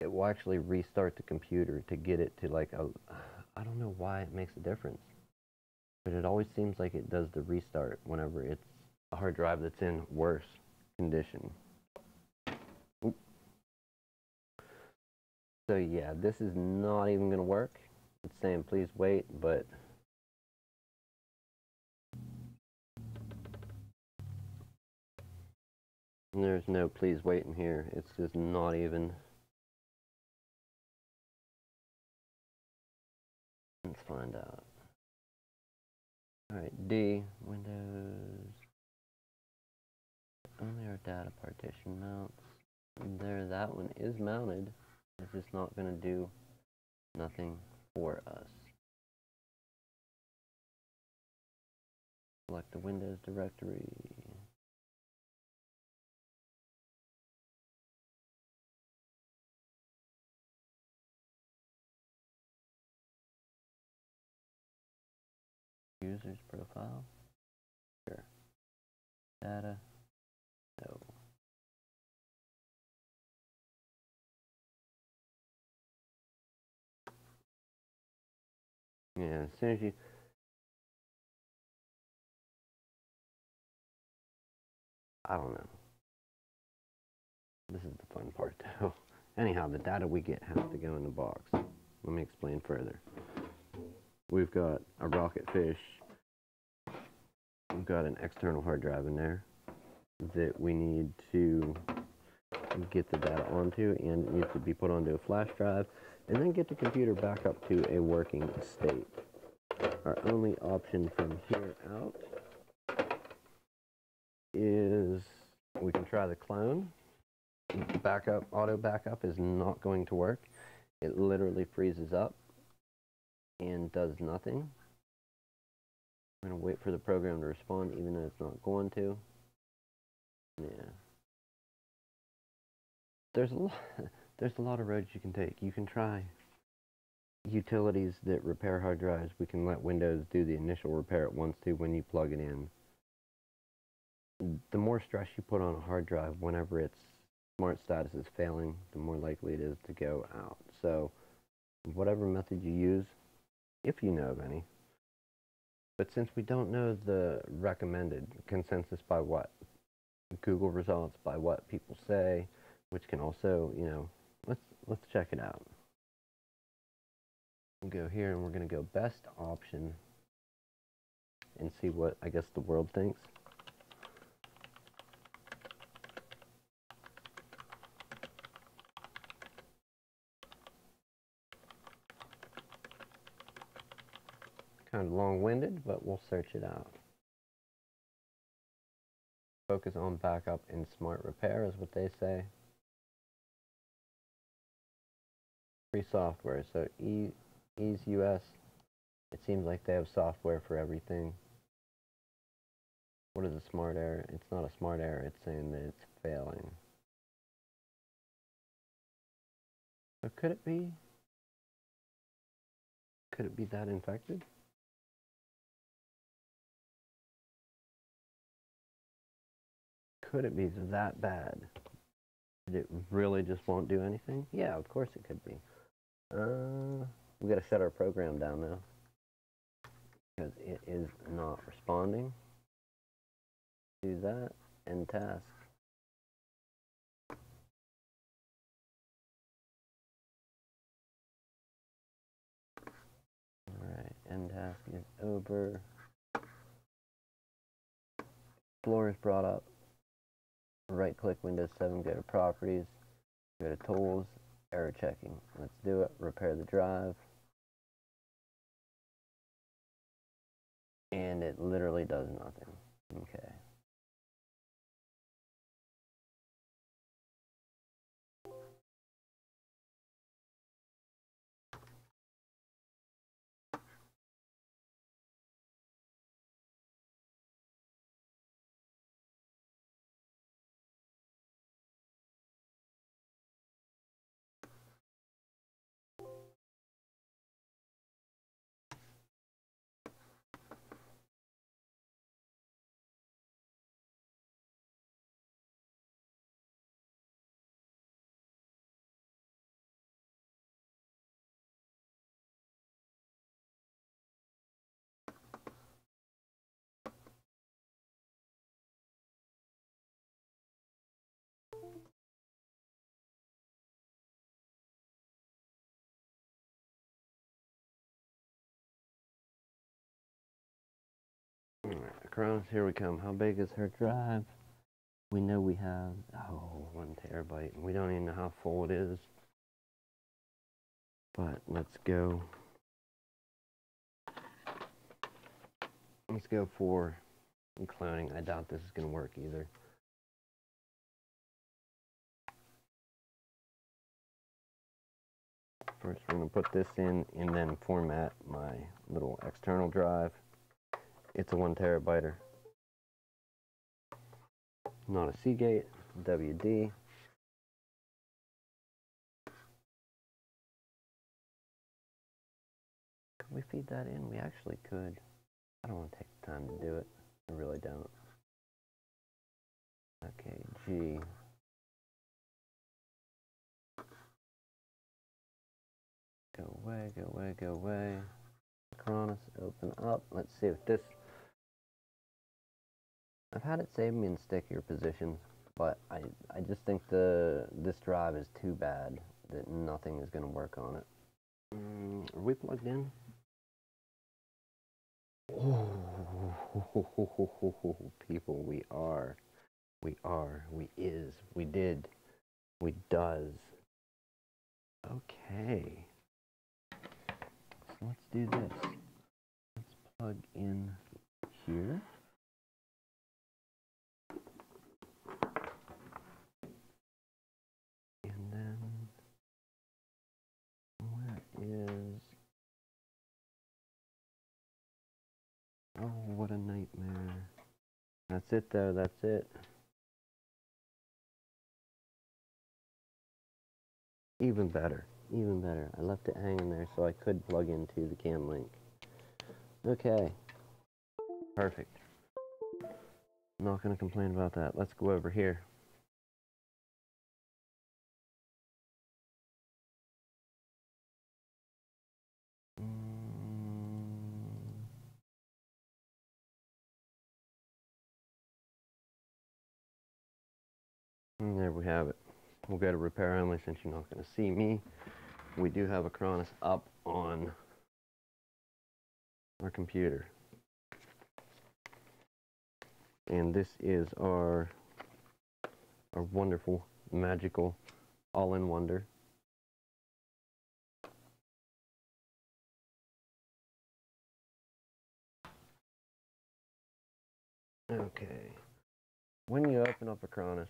it will actually restart the computer to get it to like I don't know why it makes a difference, but it always seems like it does the restart whenever it's a hard drive that's in worse condition. Oop. So yeah, this is not even going to work. It's saying please wait, but there's no please wait in here. It's just not even. Let's find out. Alright, D, Windows. Only our data partition mounts. There, that one is mounted. It's just not going to do nothing for us. Select the Windows directory. User's profile. Sure. Data. No. Yeah, as soon as you... I don't know. This is the fun part, though. Anyhow, the data we get has to go in the box. Let me explain further. We've got a rocket fish. We've got an external hard drive in there that we need to get the data onto, and it needs to be put onto a flash drive, and then get the computer back up to a working state. Our only option from here out is we can try the clone. Backup, auto backup is not going to work. It literally freezes up and does nothing. I'm going to wait for the program to respond, even though it's not going to. Yeah. There's a lot of roads you can take. You can try utilities that repair hard drives. We can let Windows do the initial repair it wants to when you plug it in. The more stress you put on a hard drive whenever its smart status is failing, the more likely it is to go out. So whatever method you use, if you know of any. But since we don't know the recommended consensus by what Google results, by what people say, which can also, you know, let's check it out. We'll go here and we're going to go best option and see what I guess the world thinks. Kind of long-winded, but we'll search it out. Focus on backup and smart repair is what they say. Free software. So Ease US, it seems like they have software for everything. What is a smart error? It's not a smart error, it's saying that it's failing. So could it be that infected? Could it be that bad? Did it really just won't do anything? Yeah, of course it could be. We got to shut our program down now because it is not responding. Do that, end task. Alright, end task is over. Explorer is brought up. Right click Windows 7, go to Properties, go to Tools, Error Checking. Let's do it. Repair the drive. And it literally does nothing. Okay. Alright, Coronas, here we come. How big is her drive? We know we have, 1 terabyte. We don't even know how full it is. But let's go. Let's go for cloning. I doubt this is going to work either. First, we're going to put this in and then format my little external drive. It's a 1 terabyte. Not a Seagate, WD. Could we feed that in? We actually could. I don't want to take the time to do it. I really don't. Okay, G. Go away, go away, go away. Acronis, open up. Let's see if this... I've had it save me in stickier positions, but I just think this drive is too bad that nothing is going to work on it. Are we plugged in? Oh, people, we are, we is, we did, we does. Okay, so let's do this. Let's plug in here. And then, where is... Oh, what a nightmare. That's it though, that's it. Even better, even better. I left it hanging there so I could plug into the cam link. Okay. Perfect. I'm not going to complain about that. Let's go over here. And there we have it. We'll go to repair only since you're not going to see me. We do have Acronis up on our computer. And this is our wonderful, magical, all-in-wonder. Okay. When you open up Acronis,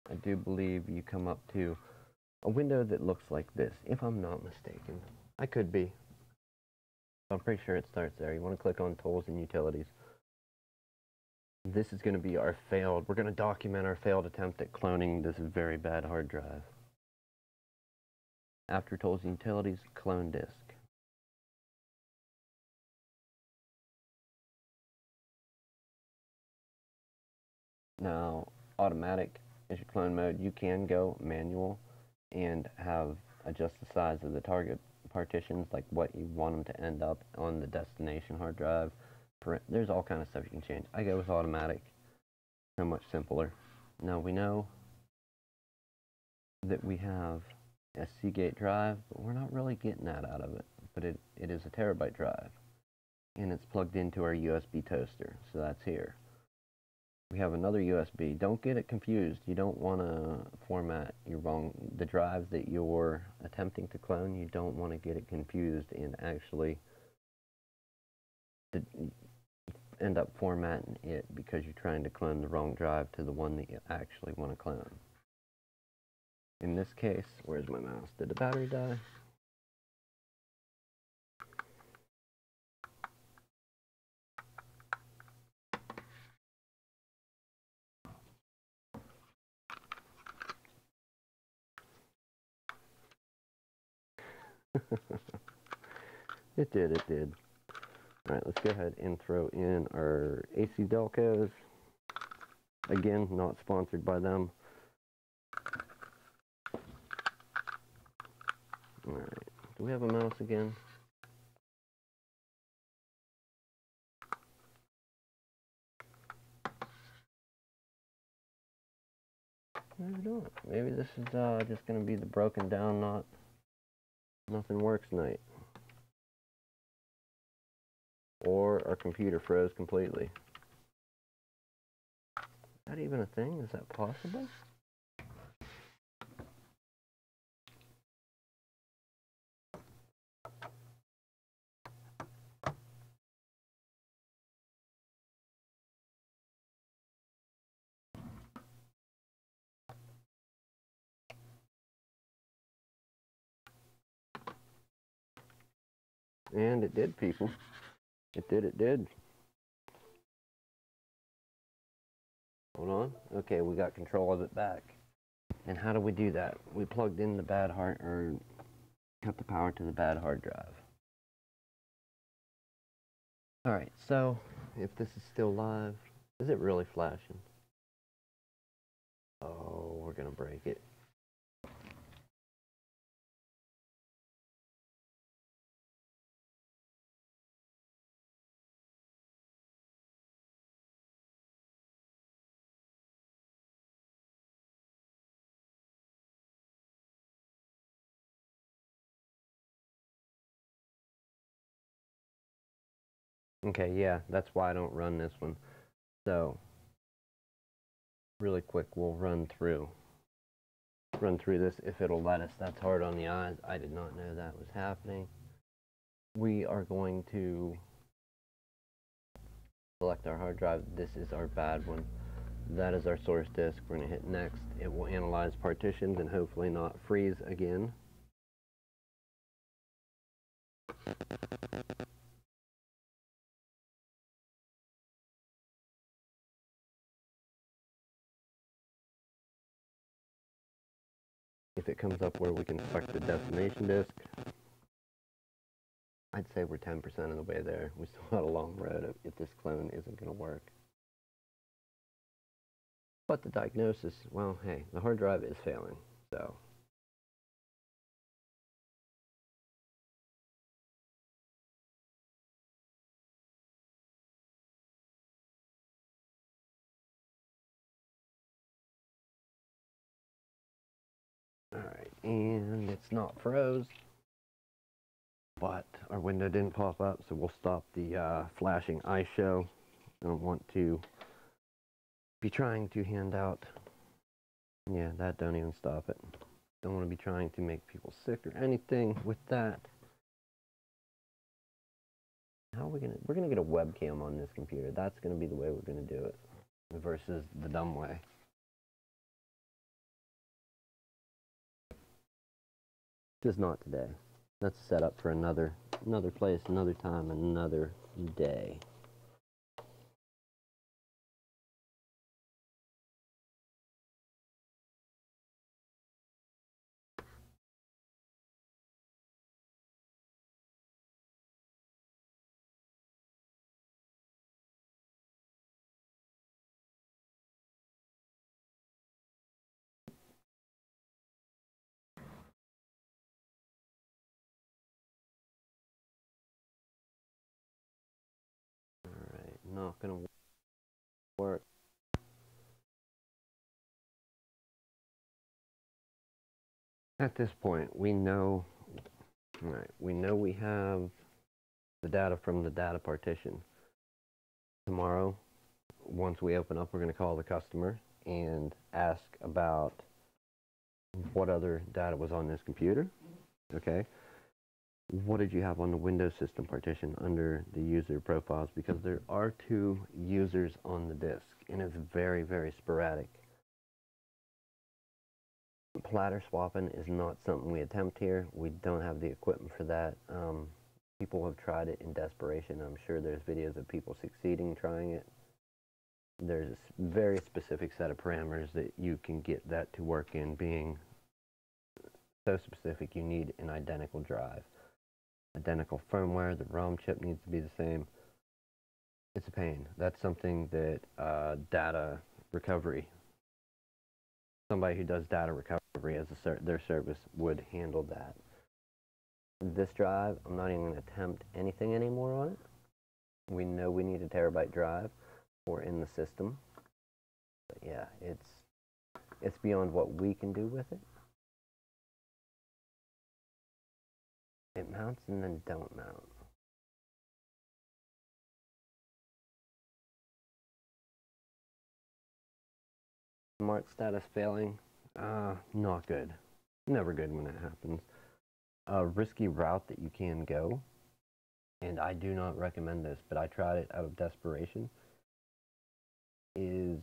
I do believe you come up to a window that looks like this, if I'm not mistaken. I could be. I'm pretty sure it starts there. You want to click on Tools and Utilities. This is going to be our failed. We're going to document our failed attempt at cloning this very bad hard drive. After Tools and Utilities, Clone Disk. Now, automatic is your clone mode. You can go manual and adjust the size of the target partitions, like what you want them to end up on the destination hard drive. There's all kind of stuff you can change. I go with automatic. So much simpler. Now we know that we have a Seagate drive, but we're not really getting that out of it. But it is a terabyte drive, and it's plugged into our USB toaster, so that's here. We have another USB. Don't get it confused. You don't want to format the drive that you're attempting to clone. You don't want to get it confused and actually end up formatting it because you're trying to clone the wrong drive to the one that you actually want to clone. In this case, where's my mouse? Did the battery die? It did, it did. Alright, let's go ahead and throw in our AC Delcos. Again, not sponsored by them. Alright, do we have a mouse again? Maybe not. Maybe this is just going to be the broken down, nothing works night. Or our computer froze completely. Is that even a thing? Is that possible? And it did, people. It did. Hold on. Okay, we got control of it back. And how do we do that? We plugged in the bad cut the power to the bad hard drive. Alright, so if this is still live, is it really flashing? Oh, we're gonna break it. Okay, yeah, that's why I don't run this one. So, really quick, we'll run through this if it'll let us. That's hard on the eyes. I did not know that was happening. We are going to select our hard drive. This is our bad one. That is our source disk. We're going to hit next. It will analyze partitions and hopefully not freeze again. If it comes up where we can select the destination disk, I'd say we're 10% of the way there. We still got a long road if this clone isn't going to work. But the diagnosis, well, hey, the hard drive is failing, so. Alright, and it's not froze, but our window didn't pop up, so we'll stop the flashing iShow. I don't want to be trying to hand out, yeah, that don't even stop it. Don't want to be trying to make people sick or anything with that. How are we gonna, we're gonna get a webcam on this computer. That's gonna be the way we're gonna do it versus the dumb way. Just not today. That's set up for another place, another time, another day. Alright, not gonna work. At this point, we know, right, we know we have the data from the data partition. Tomorrow, once we open up, we're going to call the customer and ask about what other data was on this computer. Okay. What did you have on the Windows system partition under the user profiles? Because there are 2 users on the disk, and it's very, very sporadic. Platter swapping is not something we attempt here. We don't have the equipment for that. People have tried it in desperation. I'm sure there's videos of people succeeding trying it. There's a very specific set of parameters that you can get that to work in, being so specific you need an identical drive. Identical firmware, the ROM chip needs to be the same. It's a pain. That's something that data recovery, somebody who does data recovery as their service would handle that. This drive, I'm not even going to attempt anything anymore on it. We know we need a terabyte drive for in the system. But yeah, it's beyond what we can do with it. It mounts and then don't mount. Smart status failing, not good. Never good when it happens. A risky route that you can go, and I do not recommend this, but I tried it out of desperation, is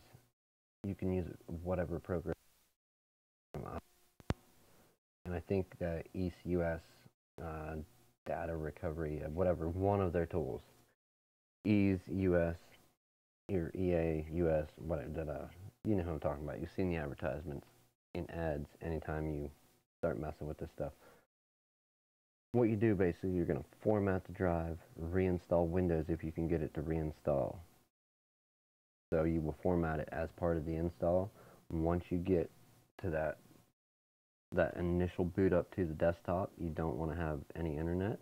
you can use whatever program. And I think that ECUS data recovery, whatever, one of their tools, EASE US or EA US, whatever, you know who I'm talking about. You've seen the advertisements in ads anytime you start messing with this stuff. what you do basically, you're going to format the drive, reinstall Windows if you can get it to reinstall. So you will format it as part of the install. Once you get to that initial boot up to the desktop, you don't want to have any internet.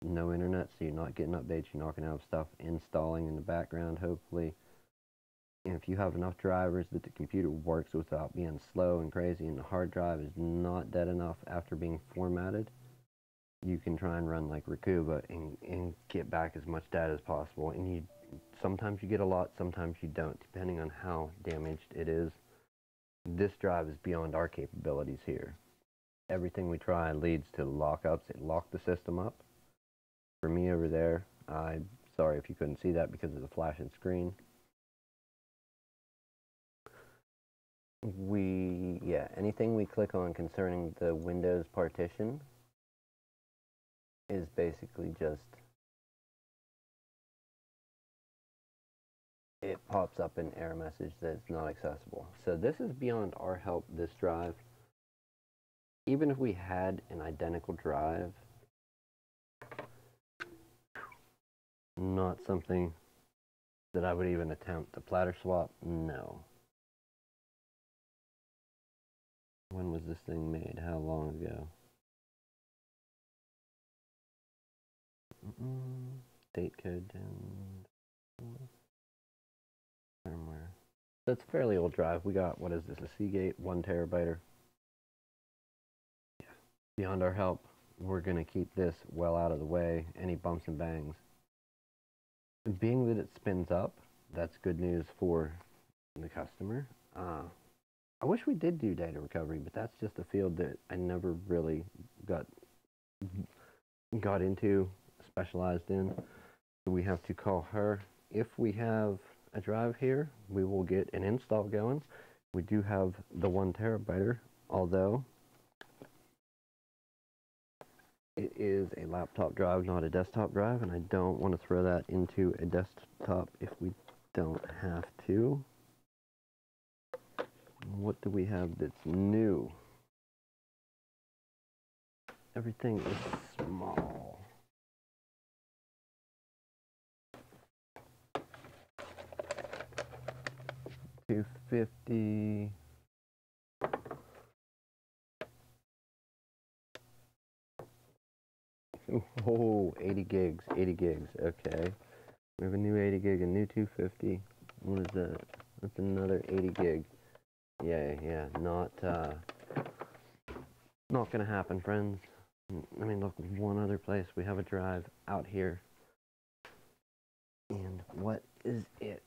No internet, so you're not getting updates, you're not going to have stuff installing in the background, hopefully. And if you have enough drivers that the computer works without being slow and crazy, and the hard drive is not dead enough after being formatted, you can try and run like Rakuba and get back as much data as possible. And sometimes you get a lot, sometimes you don't, depending on how damaged it is. This drive is beyond our capabilities here. Everything we try leads to lockups. It locked the system up. For me over there, I'm sorry if you couldn't see that because of the flashing screen. Anything we click on concerning the Windows partition is basically just, it pops up an error message that it's not accessible. So this is beyond our help, this drive. Even if we had an identical drive, not something that I would even attempt. The platter swap, no. When was this thing made? How long ago? Date code and firmware. That's a fairly old drive. We got, what is this, a Seagate 1 terabyte? Yeah. Beyond our help, we're going to keep this well out of the way. Any bumps and bangs. Being that it spins up, that's good news for the customer. I wish we did do data recovery, but that's just a field that I never really got into, specialized in. So we have to call her. If we have a drive here, we will get an install going. We do have the 1 terabyte, although it is a laptop drive, not a desktop drive, and I don't want to throw that into a desktop if we don't have to. What do we have that's new? Everything is small. $250. Oh, 80 gigs, 80 gigs, okay. We have a new 80 gig, a new 250. What is that? That's another 80 gig. Yeah, not gonna happen, friends. I mean, look, one other place. We have a drive out here. And what is it?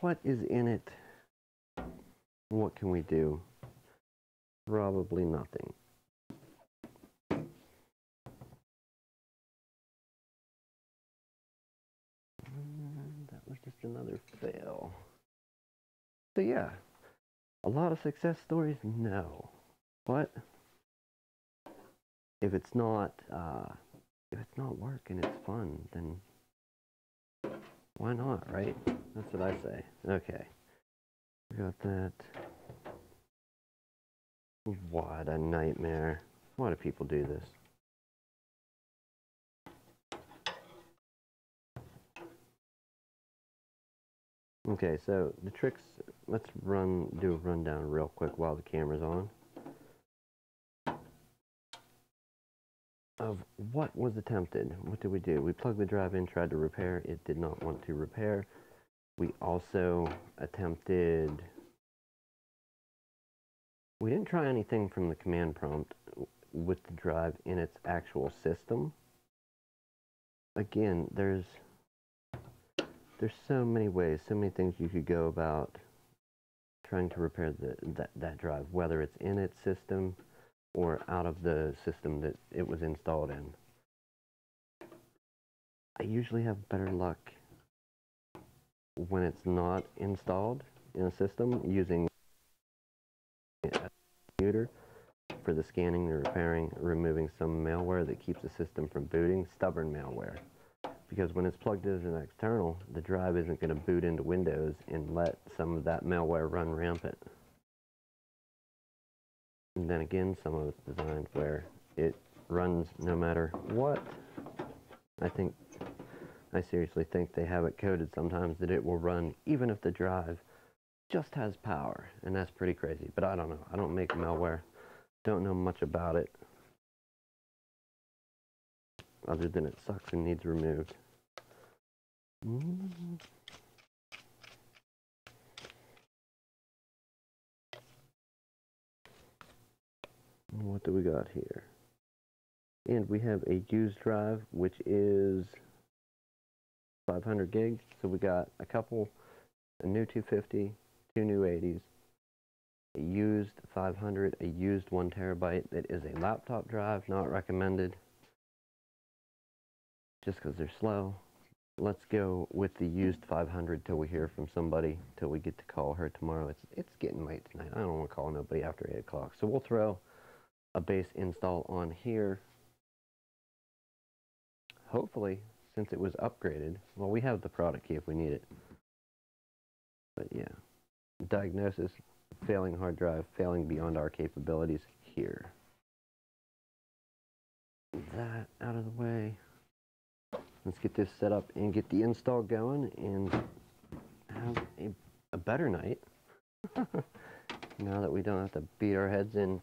What is in it? What can we do? Probably nothing. That was just another fail. So yeah, a lot of success stories, no. But if it's not working, it's fun, then why not, right? That's what I say. Okay, we got that. What a nightmare. Why do people do this? Okay, so the tricks, let's do a rundown real quick while the camera's on. Of what was attempted. What did we do? We plugged the drive in, tried to repair. It did not want to repair. We also attempted, we didn't try anything from the command prompt with the drive in its actual system. Again, there's so many ways, so many things you could go about trying to repair that drive, whether it's in its system or out of the system that it was installed in. I usually have better luck when it's not installed in a system using a computer for the scanning, the repairing, removing some malware that keeps the system from booting, stubborn malware. Because when it's plugged as an external, the drive isn't going to boot into Windows and let some of that malware run rampant. And then again, some of it's designed where it runs no matter what. I seriously think they have it coded sometimes that it will run even if the drive just has power, and that's pretty crazy. But I don't know. I don't make malware. Don't know much about it, other than it sucks and needs removed. What do we got here? And we have a used drive, which is 500 gigs. So we got a new 250, two new 80s, a used 500, a used 1 terabyte that is a laptop drive, not recommended, just because they're slow. Let's go with the used 500 till we hear from somebody, till we get to call her tomorrow. It's getting late tonight. I don't want to call nobody after 8 o'clock. So we'll throw a base install on here. Hopefully, since it was upgraded, well, we have the product key if we need it. But yeah, diagnosis, failing hard drive, failing beyond our capabilities here. That out of the way. Let's get this set up and get the install going and have a better night. Now that we don't have to beat our heads in,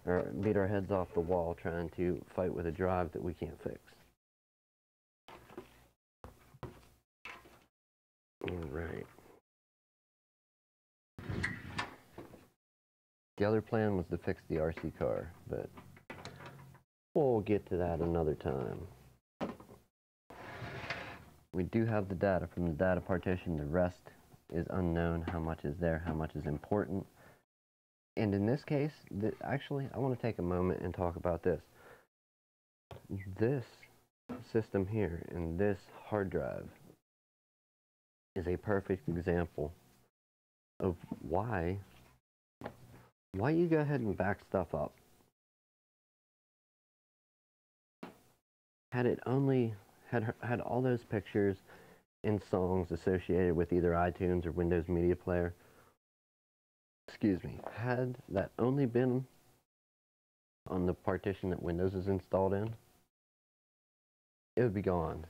or beat our heads off the wall trying to fight with a drive that we can't fix. Alright. The other plan was to fix the RC car, but we'll get to that another time. We do have the data from the data partition. The rest is unknown. How much is there? How much is important? And in this case, actually, I want to take a moment and talk about this. This system here and this hard drive is a perfect example of why you go ahead and back stuff up. Had it only had all those pictures and songs associated with either iTunes or Windows Media Player, excuse me, had that only been on the partition that Windows is installed in, it would be gone.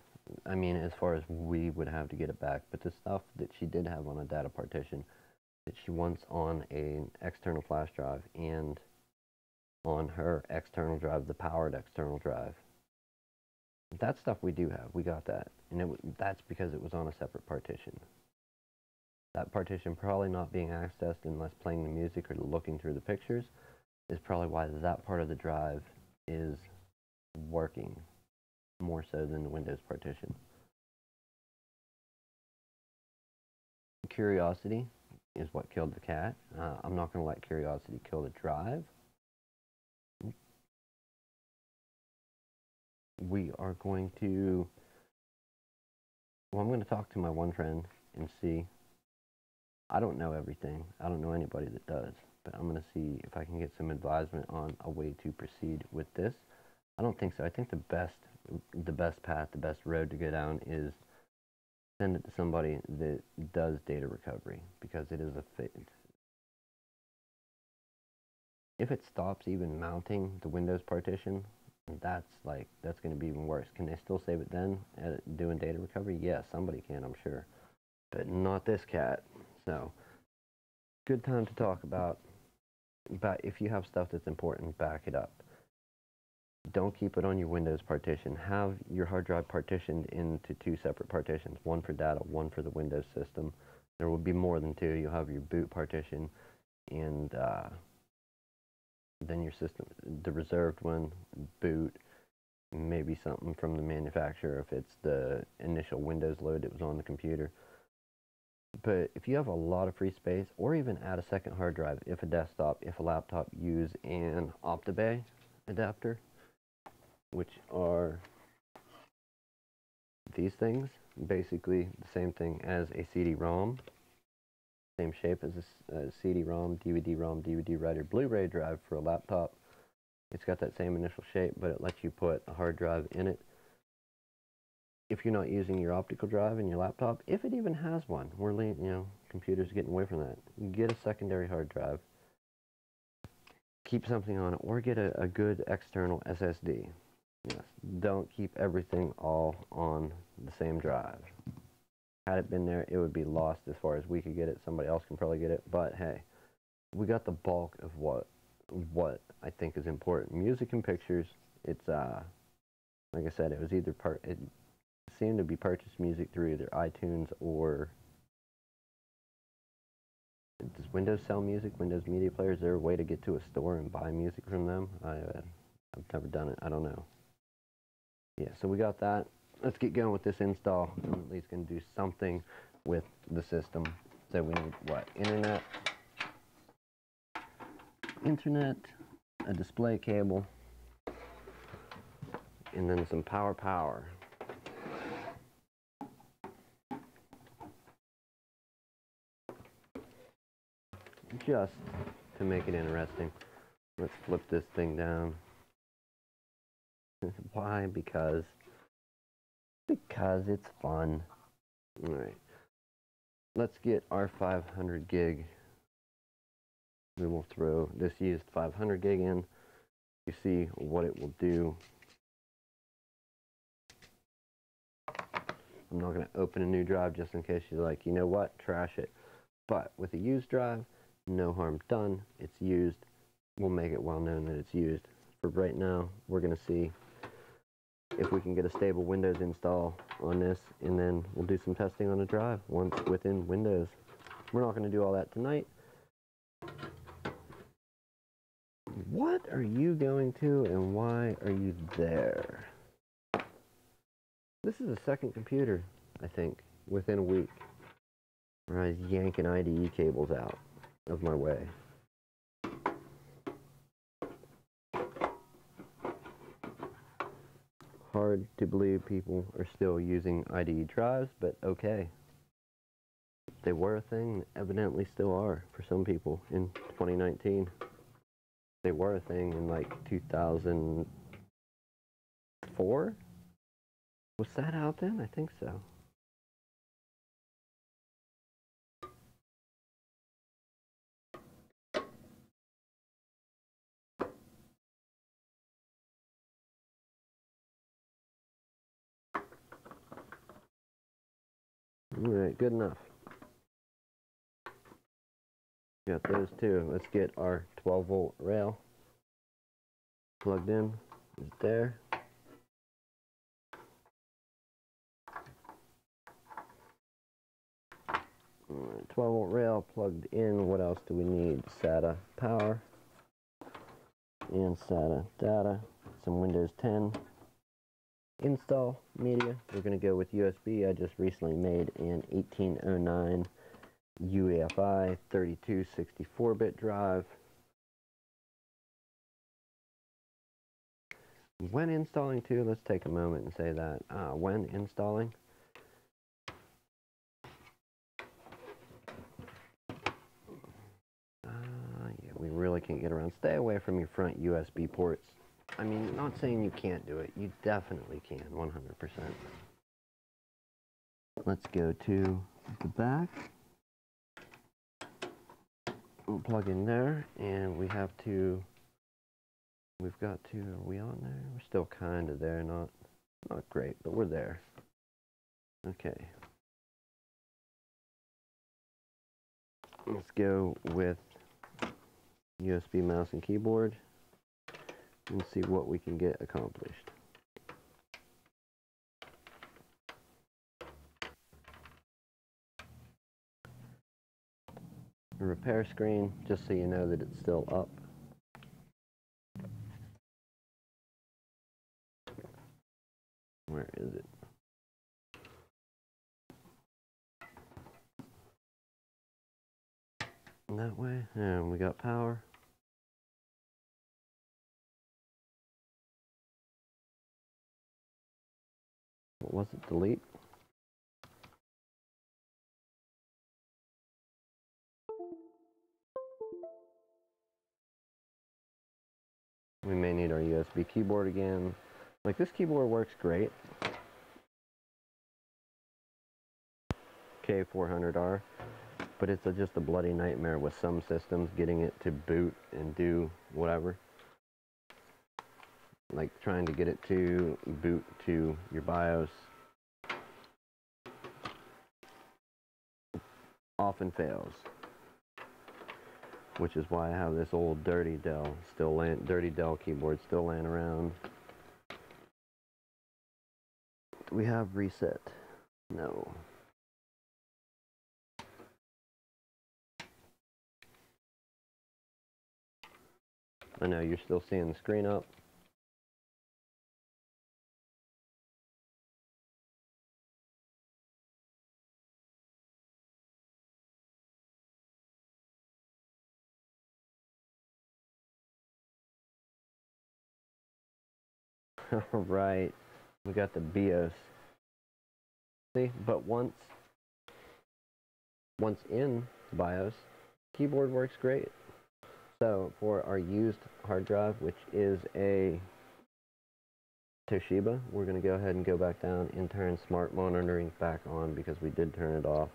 I mean, as far as we would have to get it back. But the stuff that she did have on a data partition that she wants on an external flash drive and on her external drive, the powered external drive, that stuff we do have. We got that. And that's because it was on a separate partition. That partition probably not being accessed unless playing the music or looking through the pictures is probably why that part of the drive is working more so than the Windows partition. Curiosity is what killed the cat. I'm not going to let curiosity kill the drive. We are going to, well, I'm going to talk to my one friend and see. I don't know everything. I don't know anybody that does, but I'm going to see if I can get some advisement on a way to proceed with this. I don't think so. I think the best path, the best road to go down is send it to somebody that does data recovery, because it is a fit. If it stops even mounting the Windows partition, that's going to be even worse. Can they still save it then doing data recovery? Yes, somebody can, I'm sure, but not this cat. So good time to talk about if you have stuff that's important, back it up. Don't keep it on your Windows partition. Have your hard drive partitioned into 2 separate partitions, one for data, one for the Windows system. There will be more than 2. You'll have your boot partition and then your system, the reserved one, boot, maybe something from the manufacturer if it's the initial Windows load that was on the computer. But if you have a lot of free space, or even add a second hard drive, if a desktop, if a laptop, use an OptiBay adapter, which are these things, basically the same thing as a CD-ROM, same shape as a CD-ROM, DVD-ROM, DVD writer, Blu-ray drive for a laptop. It's got that same initial shape, but it lets you put a hard drive in it. If you're not using your optical drive in your laptop, if it even has one, computers are getting away from that. You get a secondary hard drive. keep something on it, or get a good external SSD. Yes, don't keep everything all on the same drive. Had it been there, it would be lost as far as we could get it. Somebody else can probably get it, but hey, we got the bulk of what I think is important. Music and pictures. It's like I said, it was either it seemed to be purchased music through either iTunes or, does Windows sell music? Windows Media Player? Is there a way to get to a store and buy music from them? I've never done it. I don't know. Yeah, so we got that. Let's get going with this install. I'm at least going to do something with the system. So we need what? Internet, a display cable, and then some power. Just to make it interesting, let's flip this thing down. Why? Because it's fun. All right, let's get our 500 gig. We will throw this used 500 gig in. You see what it will do. I'm not going to open a new drive just in case you're like, you know what, trash it. But with a used drive, no harm done. It's used. We'll make it well known that it's used. For right now, we're going to see if we can get a stable Windows install on this, and then we'll do some testing on the drive once within Windows. We're not going to do all that tonight. What are you going to, and why are you there? This is the second computer, I think, within a week, where I was yanking IDE cables out of my way. Hard to believe people are still using IDE drives, but okay. They were a thing, evidently still are for some people in 2019. They were a thing in like 2004? Was that out then? I think so. Alright, good enough. Got those two. Let's get our 12 volt rail plugged in. Is it there? 12 volt rail plugged in. What else do we need? SATA power and SATA data. Some Windows 10 install media. We're going to go with USB. I just recently made an 1809 UEFI 32 64-bit drive. When installing too, let's take a moment and say that when installing, yeah, we really can't get around. Stay away from your front USB ports. I mean, not saying you can't do it. You definitely can, 100%. Let's go to the back. We'll plug in there, and we've got to, are we on there? We're still kind of there, not great, but we're there. Okay. Let's go with USB mouse and keyboard and see what we can get accomplished. A repair screen, just so you know that it's still up. Where is it? That way, and we got power. What was it? Delete? We may need our USB keyboard again. Like, this keyboard works great. K400R. but it's just a bloody nightmare with some systems getting it to boot and do whatever. Like trying to get it to boot to your BIOS often fails, which is why I have this old dirty Dell keyboard still laying around. Do we have reset? No. I know you're still seeing the screen up. Alright, we got the BIOS. See, but once in BIOS, keyboard works great. So for our used hard drive, which is a Toshiba, we're going to go ahead and go back down and turn smart monitoring back on because we did turn it off.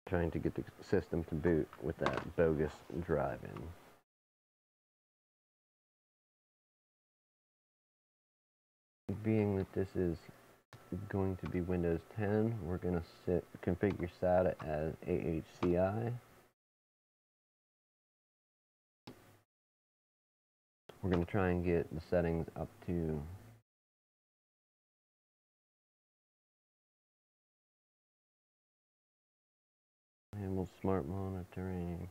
Trying to get the system to boot with that bogus drive in. Being that this is going to be Windows 10, we're going to configure SATA as AHCI. We're going to try and get the settings up to enable smart monitoring.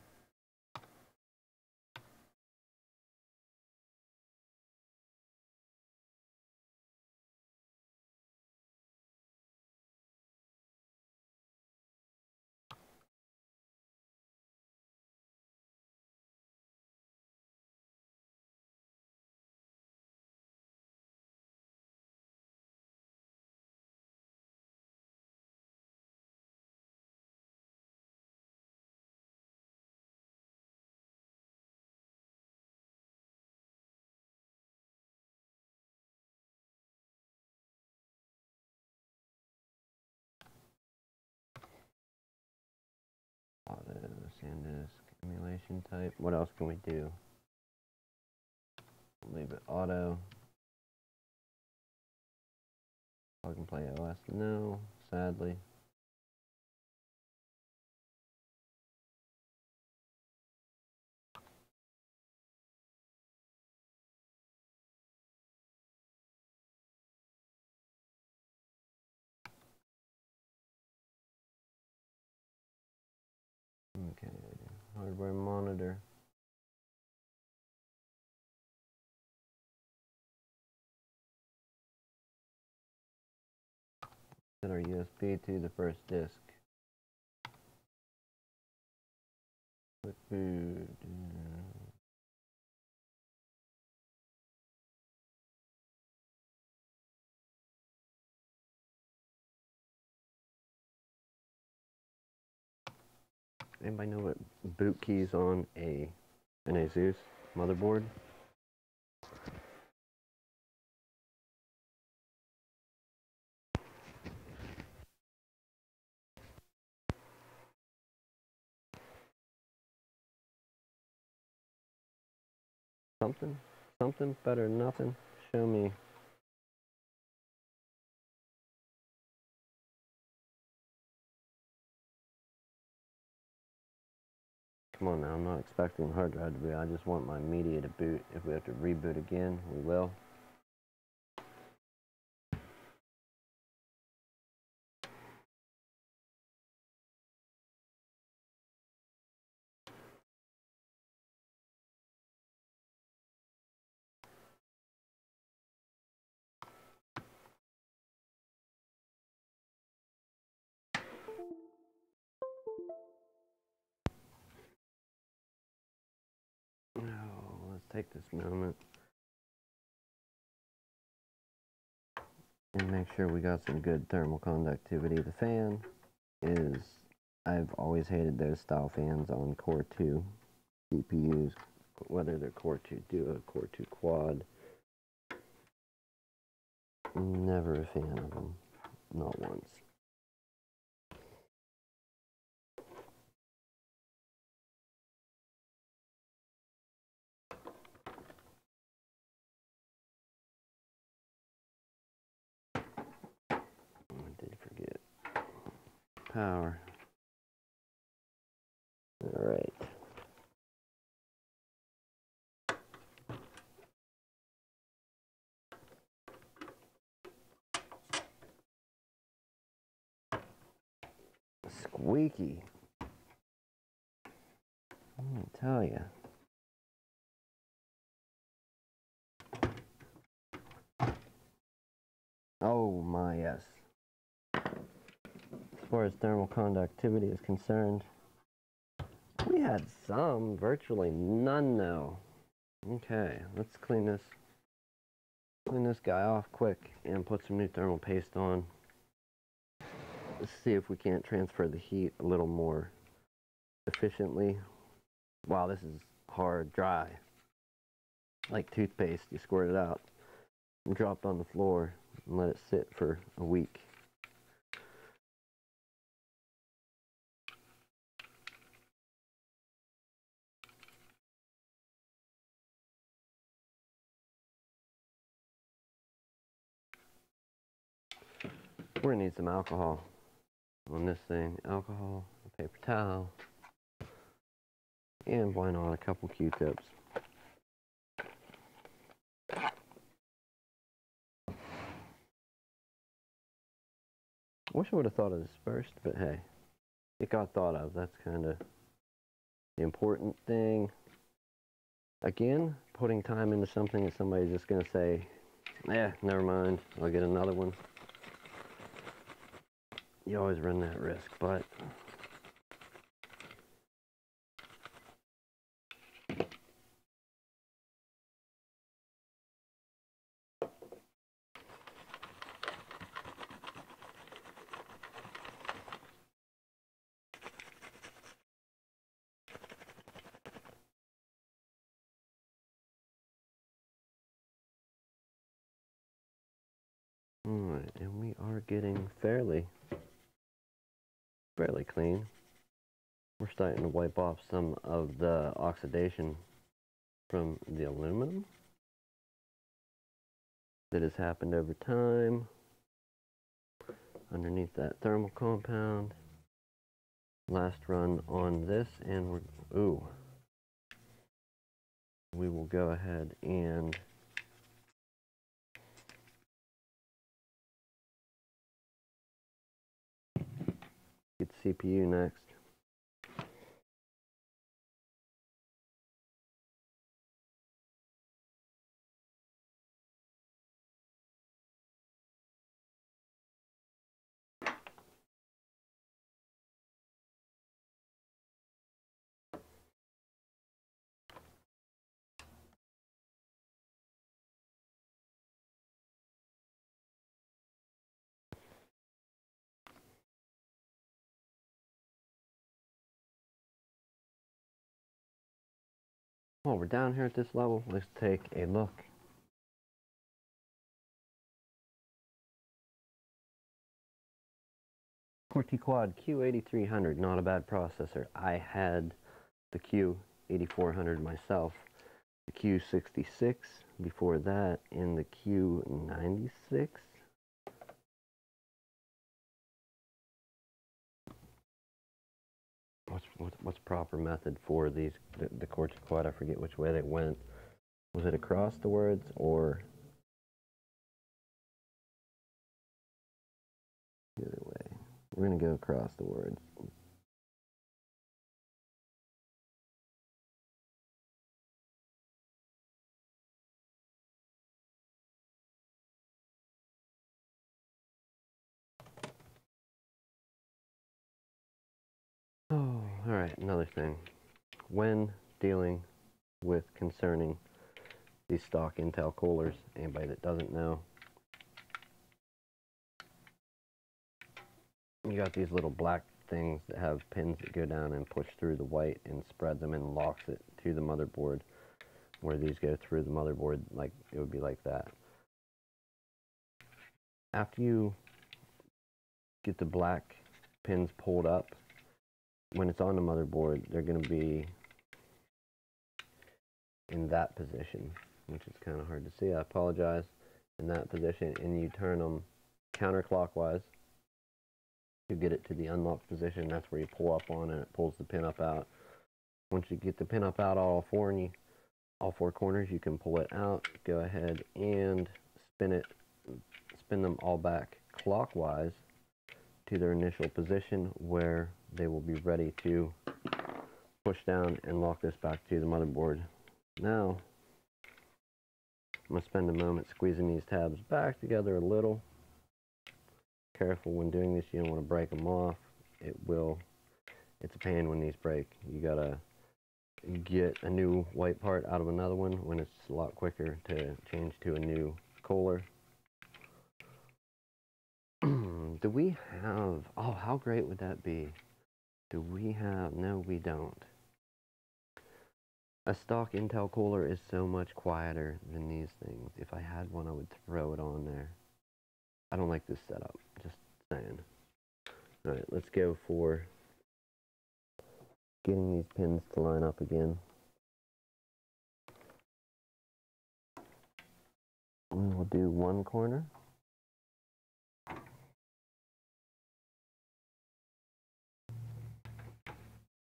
Auto, SanDisk, emulation type. What else can we do? Leave it auto. Plug and play OS. No, sadly. Okay, hardware monitor. Set our USB to the first disk. Quick boot. Anybody know what boot keys on an Asus motherboard? Something better than nothing. Show me. Come on now, I'm not expecting the hard drive to boot. I just want my media to boot. If we have to reboot again, we will. Now, let's take this moment and make sure we got some good thermal conductivity. The fan is, I've always hated those style fans on Core 2 CPUs, whether they're Core 2 Duo, Core 2 Quad. Never a fan of them, not once. power. All right. Squeaky. Let me tell you. Oh my, yes. As far as thermal conductivity is concerned, we had some, virtually none though. Okay, let's clean this guy off quick and put some new thermal paste on. Let's see if we can't transfer the heat a little more efficiently. Wow, this is hard, dry. Like toothpaste, you squirt it out and drop it on the floor and let it sit for a week. We're gonna need some alcohol on this thing. Alcohol, a paper towel, and why not a couple Q-tips. Wish I would have thought of this first, but hey, it got thought of. That's kind of the important thing. Again, putting time into something that somebody's just going to say, never mind, I'll get another one. You always run that risk, but alright, and we are getting fairly clean. We're starting to wipe off some of the oxidation from the aluminum that has happened over time underneath that thermal compound. Last run on this, and we will go ahead and get the CPU next. While we're down here at this level, let's take a look. Quad Q8300, not a bad processor. I had the Q8400 myself, the Q66 before that, and the Q96. What's proper method for these, the Quad? I forget which way they went. Was it across the words or the other way? We're going to go across the words. Oh, alright, another thing. When dealing with concerning these stock Intel coolers, anybody that doesn't know, you got these little black things that have pins that go down and push through the white and spread them and locks it to the motherboard, where these go through the motherboard, like it would be like that. After you get the black pins pulled up, when it's on the motherboard, they're going to be in that position, which is kind of hard to see. I apologize. In that position, and you turn them counterclockwise. to get it to the unlocked position. That's where you pull up on and it pulls the pin up out. Once you get the pin up out all four corners, you can pull it out, go ahead and spin them all back clockwise to their initial position where they will be ready to push down and lock this back to the motherboard. Now, I'm going to spend a moment squeezing these tabs back together a little. Careful when doing this, you don't want to break them off. It's a pain when these break. You gotta get a new white part out of another one when it's a lot quicker to change to a new cooler. Do we have, oh, how great would that be? Do we have, no we don't. A stock Intel cooler is so much quieter than these things. If I had one, I would throw it on there. I don't like this setup, just saying. Alright, let's go for getting these pins to line up again. And we'll do one corner.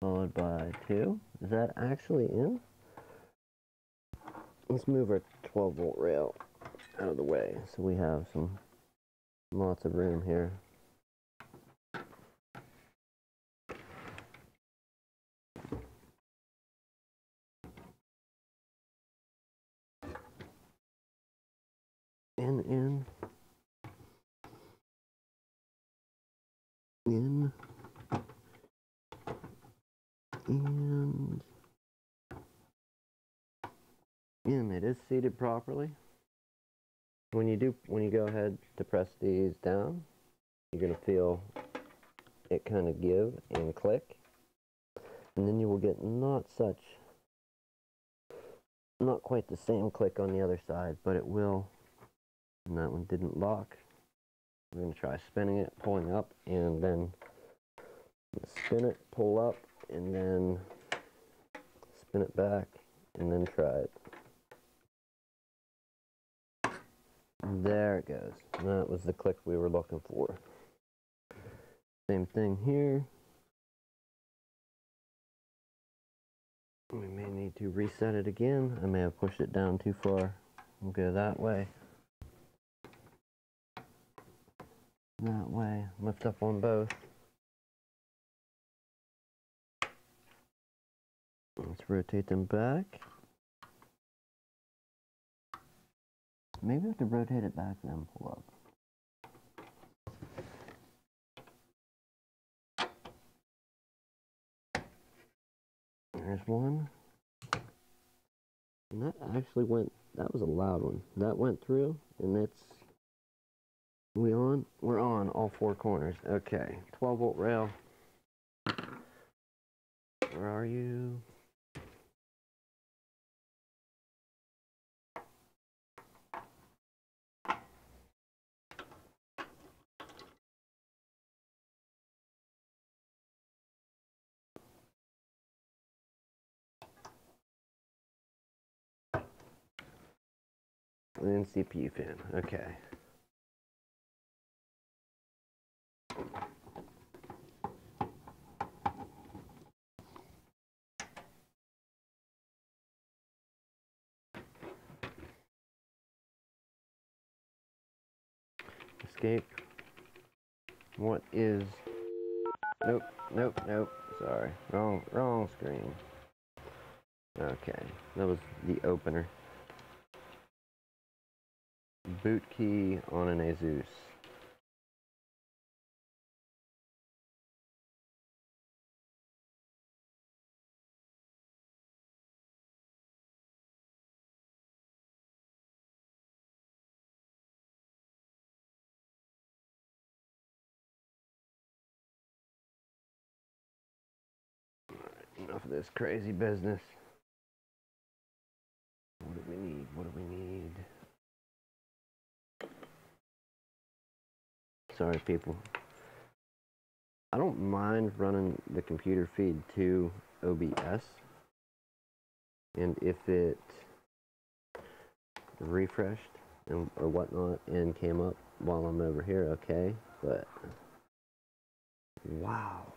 Followed by two. Is that actually in? Let's move our 12-volt rail out of the way so we have lots of room here. In, and it is seated properly. When you go ahead to press these down, you're going to feel it kind of give and click, and then you will get not quite the same click on the other side, but it will. And that one didn't lock. We're going to try spinning it, pulling up, and then spin it, pull up, and then spin it back, and then try it. There it goes. That was the click we were looking for. Same thing here. We may need to reset it again. I may have pushed it down too far. We'll go that way. That way. Lift up on both. Let's rotate them back. Maybe I have to rotate it back then pull up. There's one. And that actually went, that was a loud one. That went through, and it's, we on? We're on all four corners. Okay, 12-volt rail. Where are you? And CPU fan, okay. Escape. What is, nope, sorry, wrong screen. Okay, that was the opener. Boot key on an Asus. Enough of this crazy business. What do we need? What do we need? Sorry, people. I don't mind running the computer feed to OBS. And if it refreshed or whatnot and came up while I'm over here, okay. But Wow.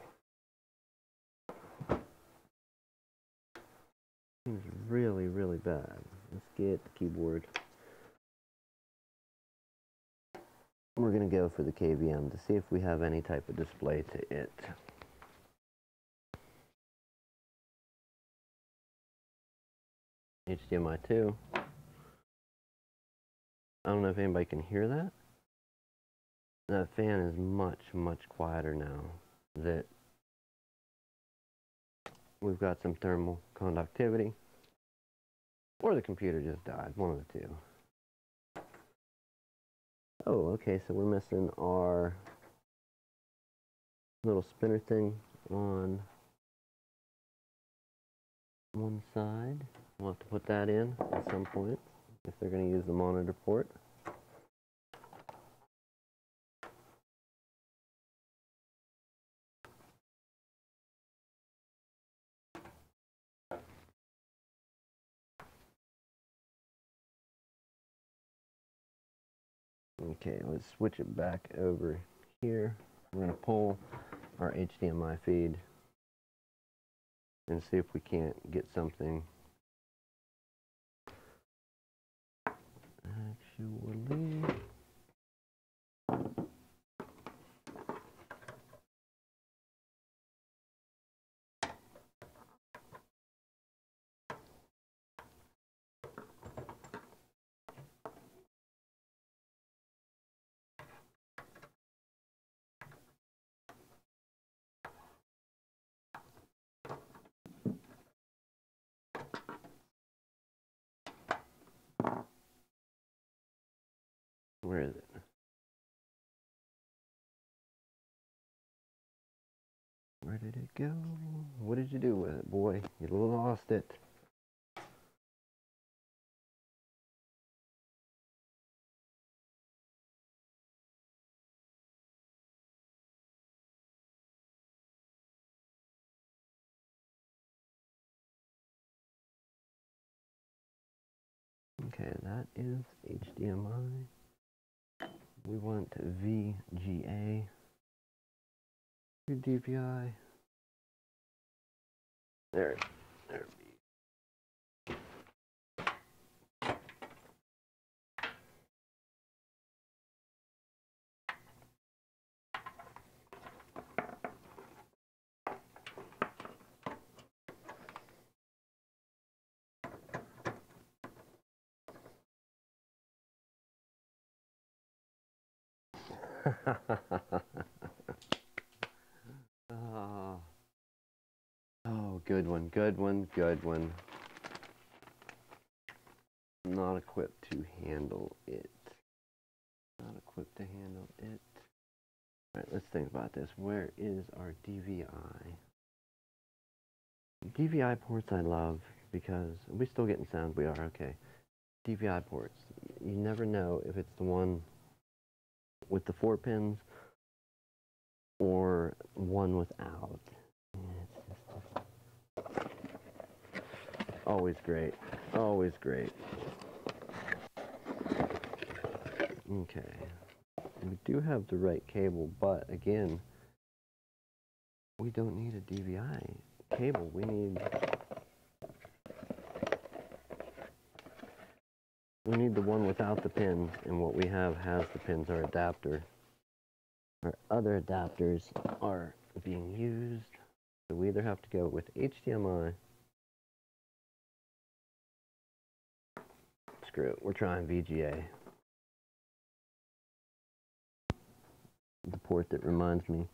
Seems really, really bad. Let's get the keyboard. We're going to go for the KVM to see if we have any type of display to it. HDMI 2. I don't know if anybody can hear that. That fan is much, much quieter now that we've got some thermal conductivity. Or the computer just died, one of the two. Oh, okay, so we're missing our little spinner thing on one side. We'll have to put that in at some point if they're going to use the monitor port. Okay, let's switch it back over here. We're going to pull our HDMI feed and see if we can't get something actually. Where is it? Where did it go? What did you do with it, boy? You lost it. Okay, that is HDMI. We want VGA to DPI. There. Oh, good one, good one, good one. Not equipped to handle it. Not equipped to handle it. Alright, let's think about this. Where is our DVI? DVI ports I love because are we still getting sound? We are, okay. DVI ports. You never know if it's the one with the 4 pins or one without. It's just always great. Always great. Okay. We do have the right cable, but again, we don't need a DVI cable. We need the one without the pins, and what we have has the pins. Our adapter. Our other adapters are being used. So we either have to go with HDMI. Screw it, we're trying VGA. The port that reminds me,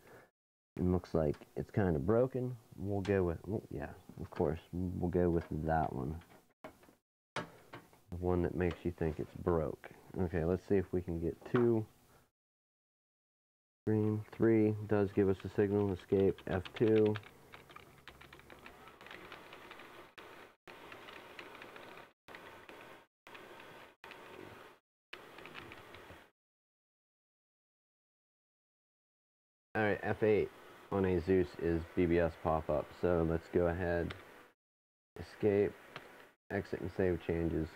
it looks like it's kind of broken. We'll go with, well, yeah, of course, we'll go with that one. The one that makes you think it's broke. Okay, let's see if we can get 2. Green, 3 does give us a signal, escape, F2. Alright, F8 on Asus is BBS pop-up, so let's go ahead, escape, exit and save changes.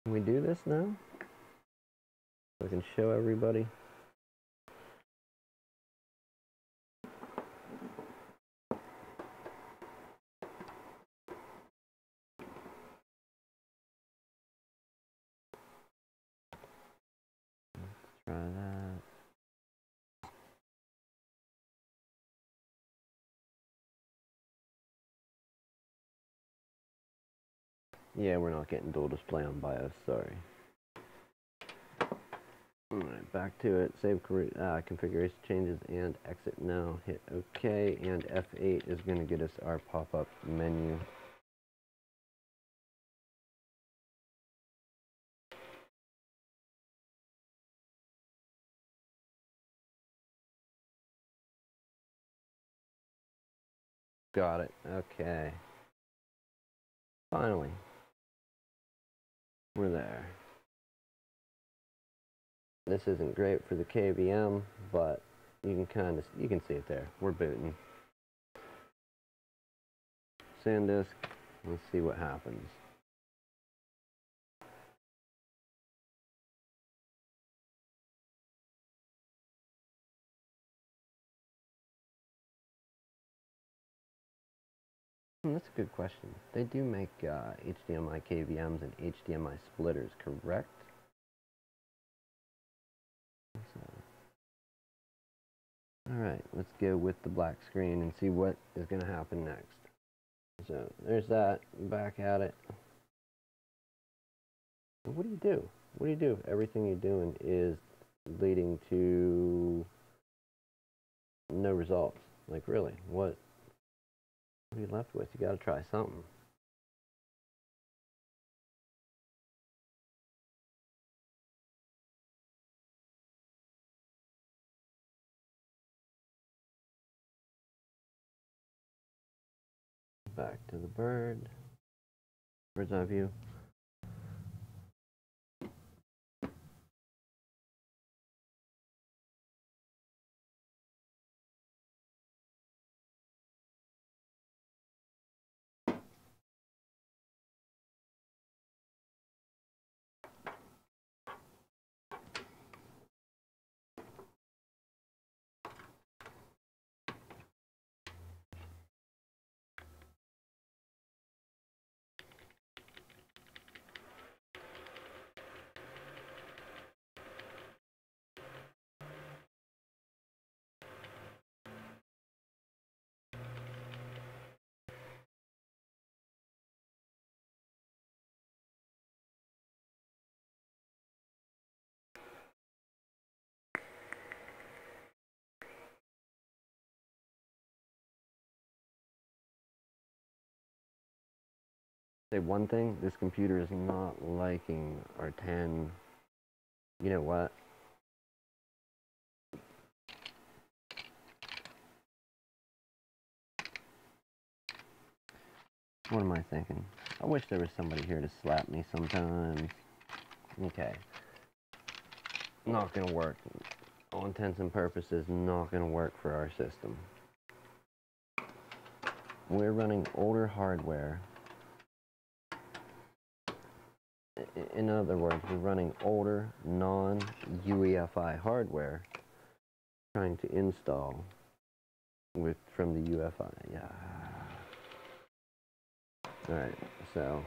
Can we do this now? so I can show everybody. Let's try that. Yeah, we're not getting dual display on BIOS, sorry. Alright, back to it. Save configuration changes and exit now. Hit OK, and F8 is going to get us our pop-up menu. Got it. Okay. Finally. We're there. This isn't great for the KVM, but you can see it there. We're booting. SanDisk. Let's see what happens. That's a good question. They do make HDMI KVMs and HDMI splitters, correct? Alright, let's go with the black screen and see what is going to happen next. So, there's that. Back at it. What do you do? What do you do if everything you're doing is leading to no results? Like, really? What are you left with? You got to try something. Back to the bird's eye view. Say one thing, this computer is not liking our 10. You know what? What am I thinking? I wish there was somebody here to slap me sometimes. Okay. Not gonna work. All intents and purposes, not gonna work for our system. We're running older hardware. In other words, we're running older, non-UEFI hardware, trying to install from the UEFI. Yeah. Alright, so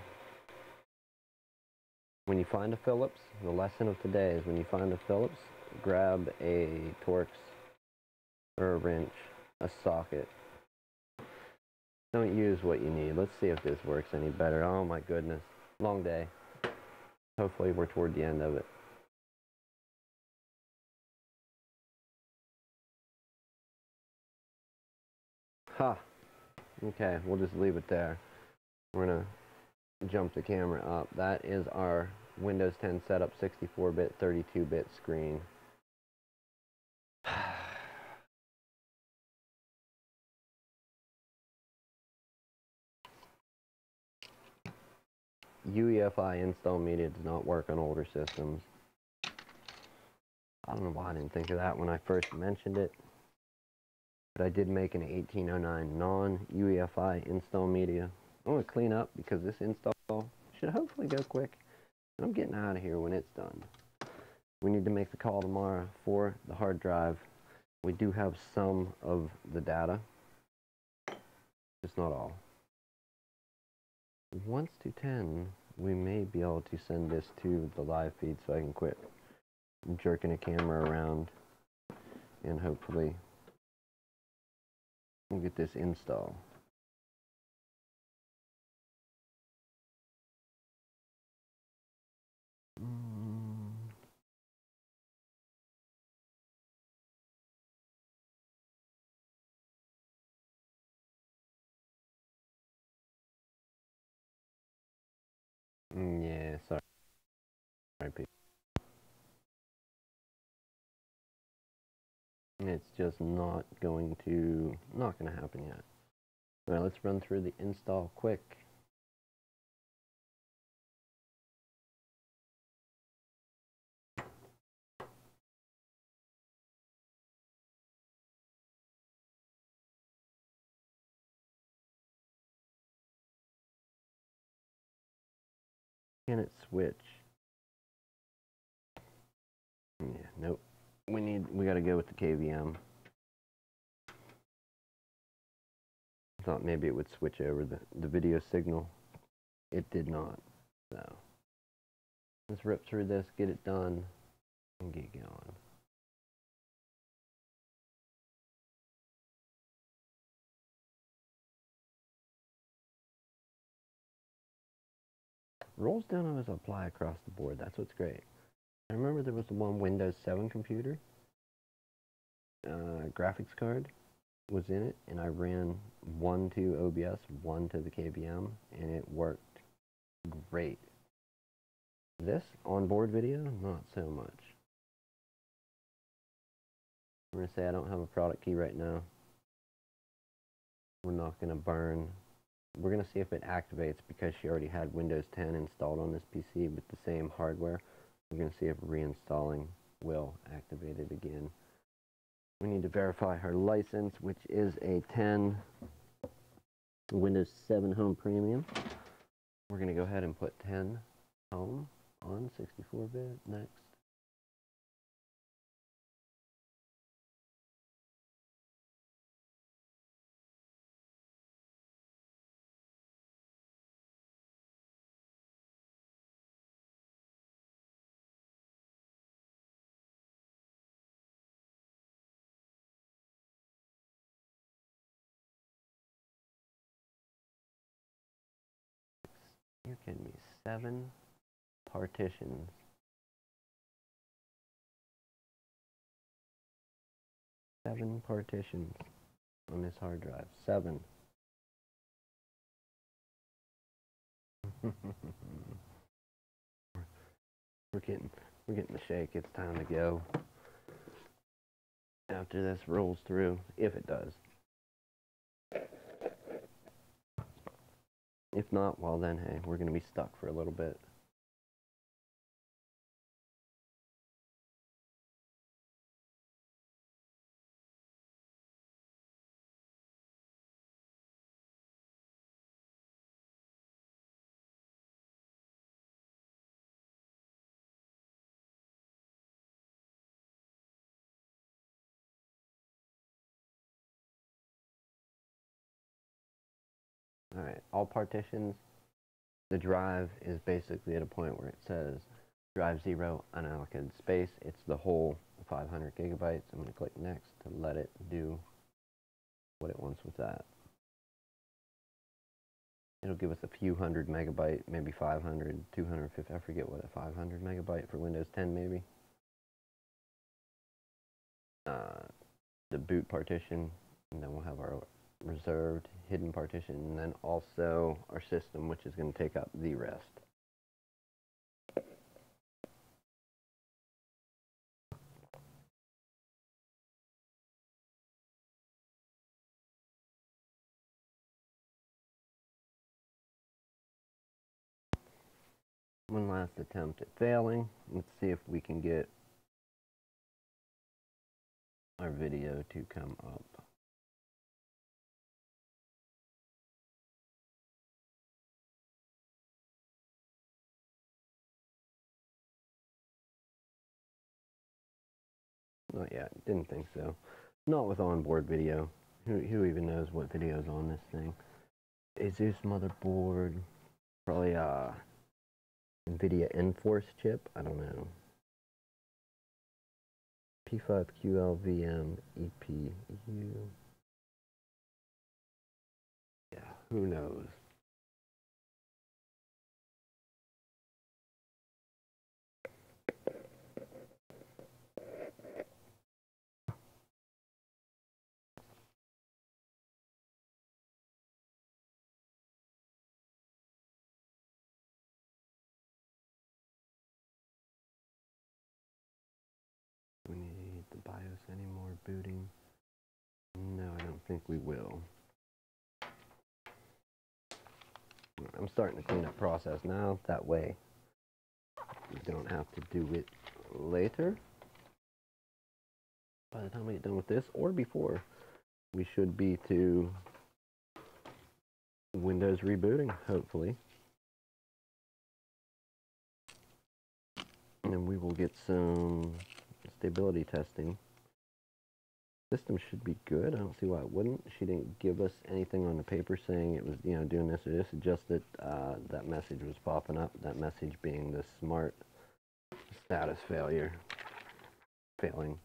when you find a Phillips, the lesson of today is when you find a Phillips, grab a Torx or a wrench, a socket. Don't use what you need. Let's see if this works any better. Oh my goodness. Long day. Hopefully we're toward the end of it. Ha! Okay, we'll just leave it there. We're gonna jump the camera up. That is our Windows 10 setup 64-bit, 32-bit screen. UEFI install media does not work on older systems. I don't know why I didn't think of that when I first mentioned it. But I did make an 1809 non-UEFI install media. I want to clean up because this install should hopefully go quick. I'm getting out of here when it's done. We need to make the call tomorrow for the hard drive. We do have some of the data, just not all. Once to 10, we may be able to send this to the live feed so I can quit jerking a camera around, and hopefully we'll get this install. Yeah, sorry people. It's just not going to happen yet. Alright, let's run through the install quick. Can it switch? Yeah, nope. We gotta go with the KVM. Thought maybe it would switch over the video signal. It did not. So let's rip through this, get it done, and get going. Rolls down on us apply across the board. That's what's great. I remember there was the one Windows 7 computer. Graphics card was in it, and I ran one to OBS, one to the KVM, and it worked great. This onboard video, not so much. I'm going to say I don't have a product key right now. We're not going to burn. We're going to see if it activates because she already had Windows 10 installed on this PC with the same hardware. We're going to see if reinstalling will activate it again. We need to verify her license, which is a 10 Windows 7 Home Premium. We're going to go ahead and put 10 Home on 64-bit. Next. You're kidding me. 7 partitions. 7 partitions on this hard drive. 7. we're getting the shake. It's time to go. After this rolls through, if it does. If not, well then, hey, we're going to be stuck for a little bit. Alright, all partitions. The drive is basically at a point where it says drive 0 unallocated space. It's the whole 500 gigabytes. I'm going to click next to let it do what it wants with that. It'll give us a few hundred megabyte, maybe 500, 250, I forget what, a 500 megabyte for Windows 10 maybe. The boot partition, and then we'll have our reserved hidden partition, and then also our system, which is going to take up the rest. One last attempt at failing. Let's see if we can get our video to come up. not yet. Didn't think so. Not with onboard video. Who even knows what video is on this thing? Asus motherboard. Probably NVIDIA Enforce chip. I don't know. P5QLVM EPU. Yeah, who knows? We need the BIOS anymore booting? No, I don't think we will. I'm starting to clean up process now. That way we don't have to do it later. By the time we get done with this, or before, we should be to Windows rebooting, hopefully. And then we will get some stability testing. System should be good. I don't see why it wouldn't. She didn't give us anything on the paper saying it was, you know, doing this or this. It's just that that message was popping up. That message being the smart status failure, failing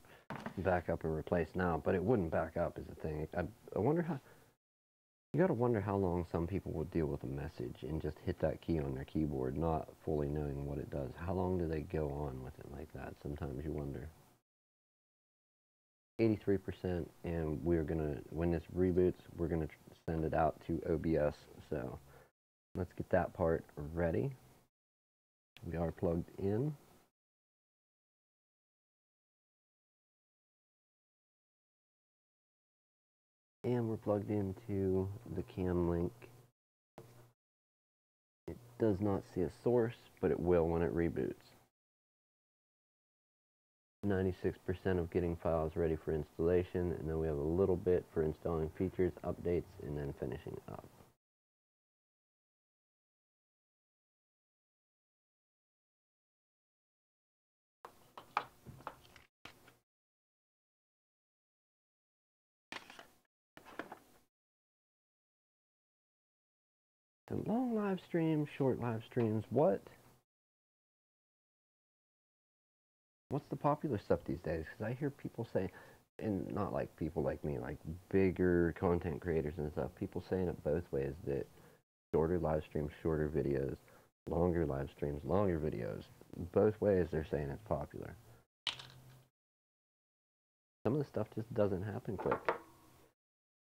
back up and replace now. But it wouldn't back up is the thing. I wonder how. You gotta wonder how long some people will deal with a message and just hit that key on their keyboard, not fully knowing what it does. How long do they go on with it like that? Sometimes you wonder. 83%, and we're gonna, when this reboots, we're gonna send it out to OBS. So let's get that part ready. We are plugged in. And we're plugged into the cam link. It does not see a source, but it will when it reboots. 96% of getting files ready for installation, and then we have a little bit for installing features, updates, and then finishing up. So long live streams, short live streams, what's the popular stuff these days? Because I hear people say, and not like people like me, like bigger content creators and stuff, people saying it both ways, that shorter live streams, shorter videos, longer live streams, longer videos. Both ways they're saying it's popular. Some of the stuff just doesn't happen quick.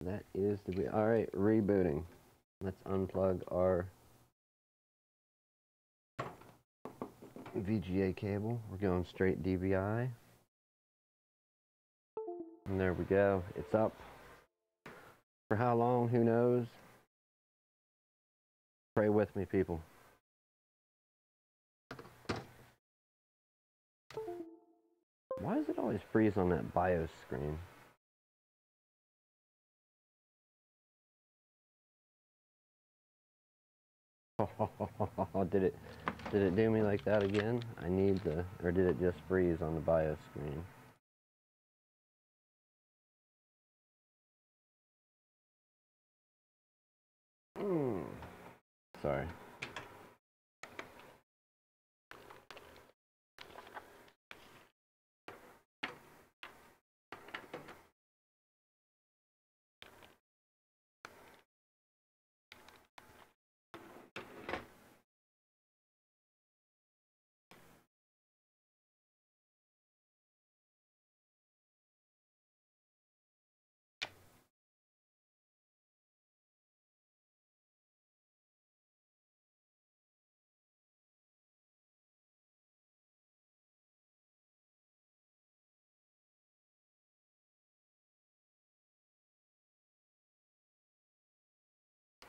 That is the way. All right, rebooting. Let's unplug our VGA cable. We're going straight DVI. And there we go. It's up. For how long? Who knows? Pray with me, people. Why does it always freeze on that BIOS screen? Did it do me like that again? I need the, or did it just freeze on the BIOS screen? Sorry.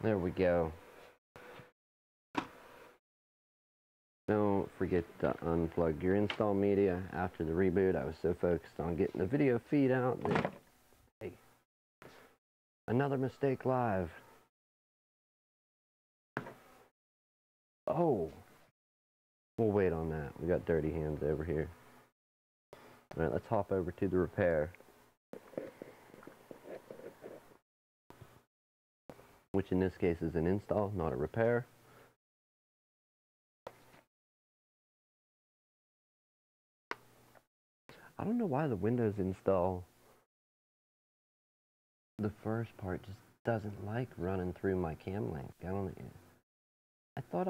There we go. Don't forget to unplug your install media after the reboot. I was so focused on getting the video feed out that, hey, another mistake live. Oh, we'll wait on that. We got dirty hands over here. Alright, let's hop over to the repair, which in this case is an install, not a repair. I don't know why the Windows install, the first part just doesn't like running through my cam link. I thought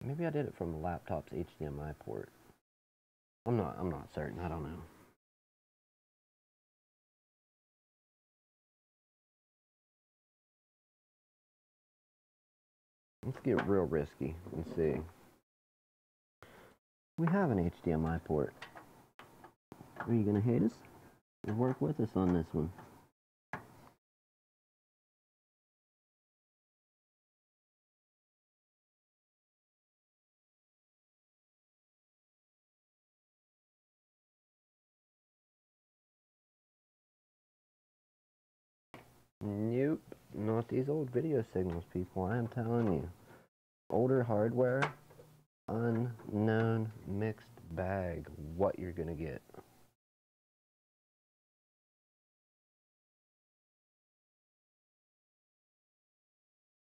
maybe I did it from the laptop's HDMI port. I'm not certain, I don't know. Let's get real risky and see. We have an HDMI port. Are you gonna hate us? Or work with us on this one? Nope, not these old video signals, people. I am telling you. Older hardware, unknown mixed bag. What you're gonna get.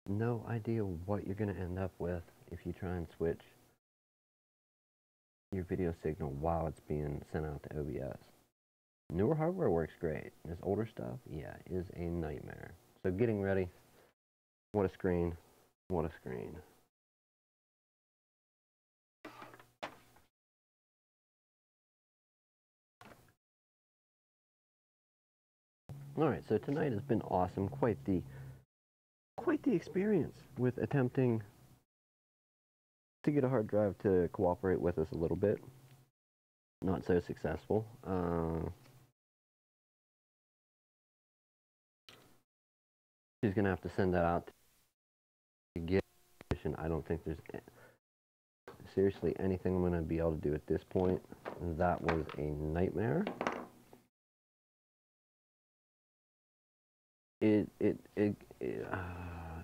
No idea what you're gonna end up with if you try and switch your video signal while it's being sent out to OBS. Newer hardware works great. This older stuff, yeah, is a nightmare. So getting ready. What a screen. What a screen. Alright, so tonight has been awesome. Quite the experience with attempting to get a hard drive to cooperate with us a little bit. Not so successful. She's gonna have to send that out to get. I don't think there's seriously anything I'm gonna be able to do at this point. That was a nightmare. It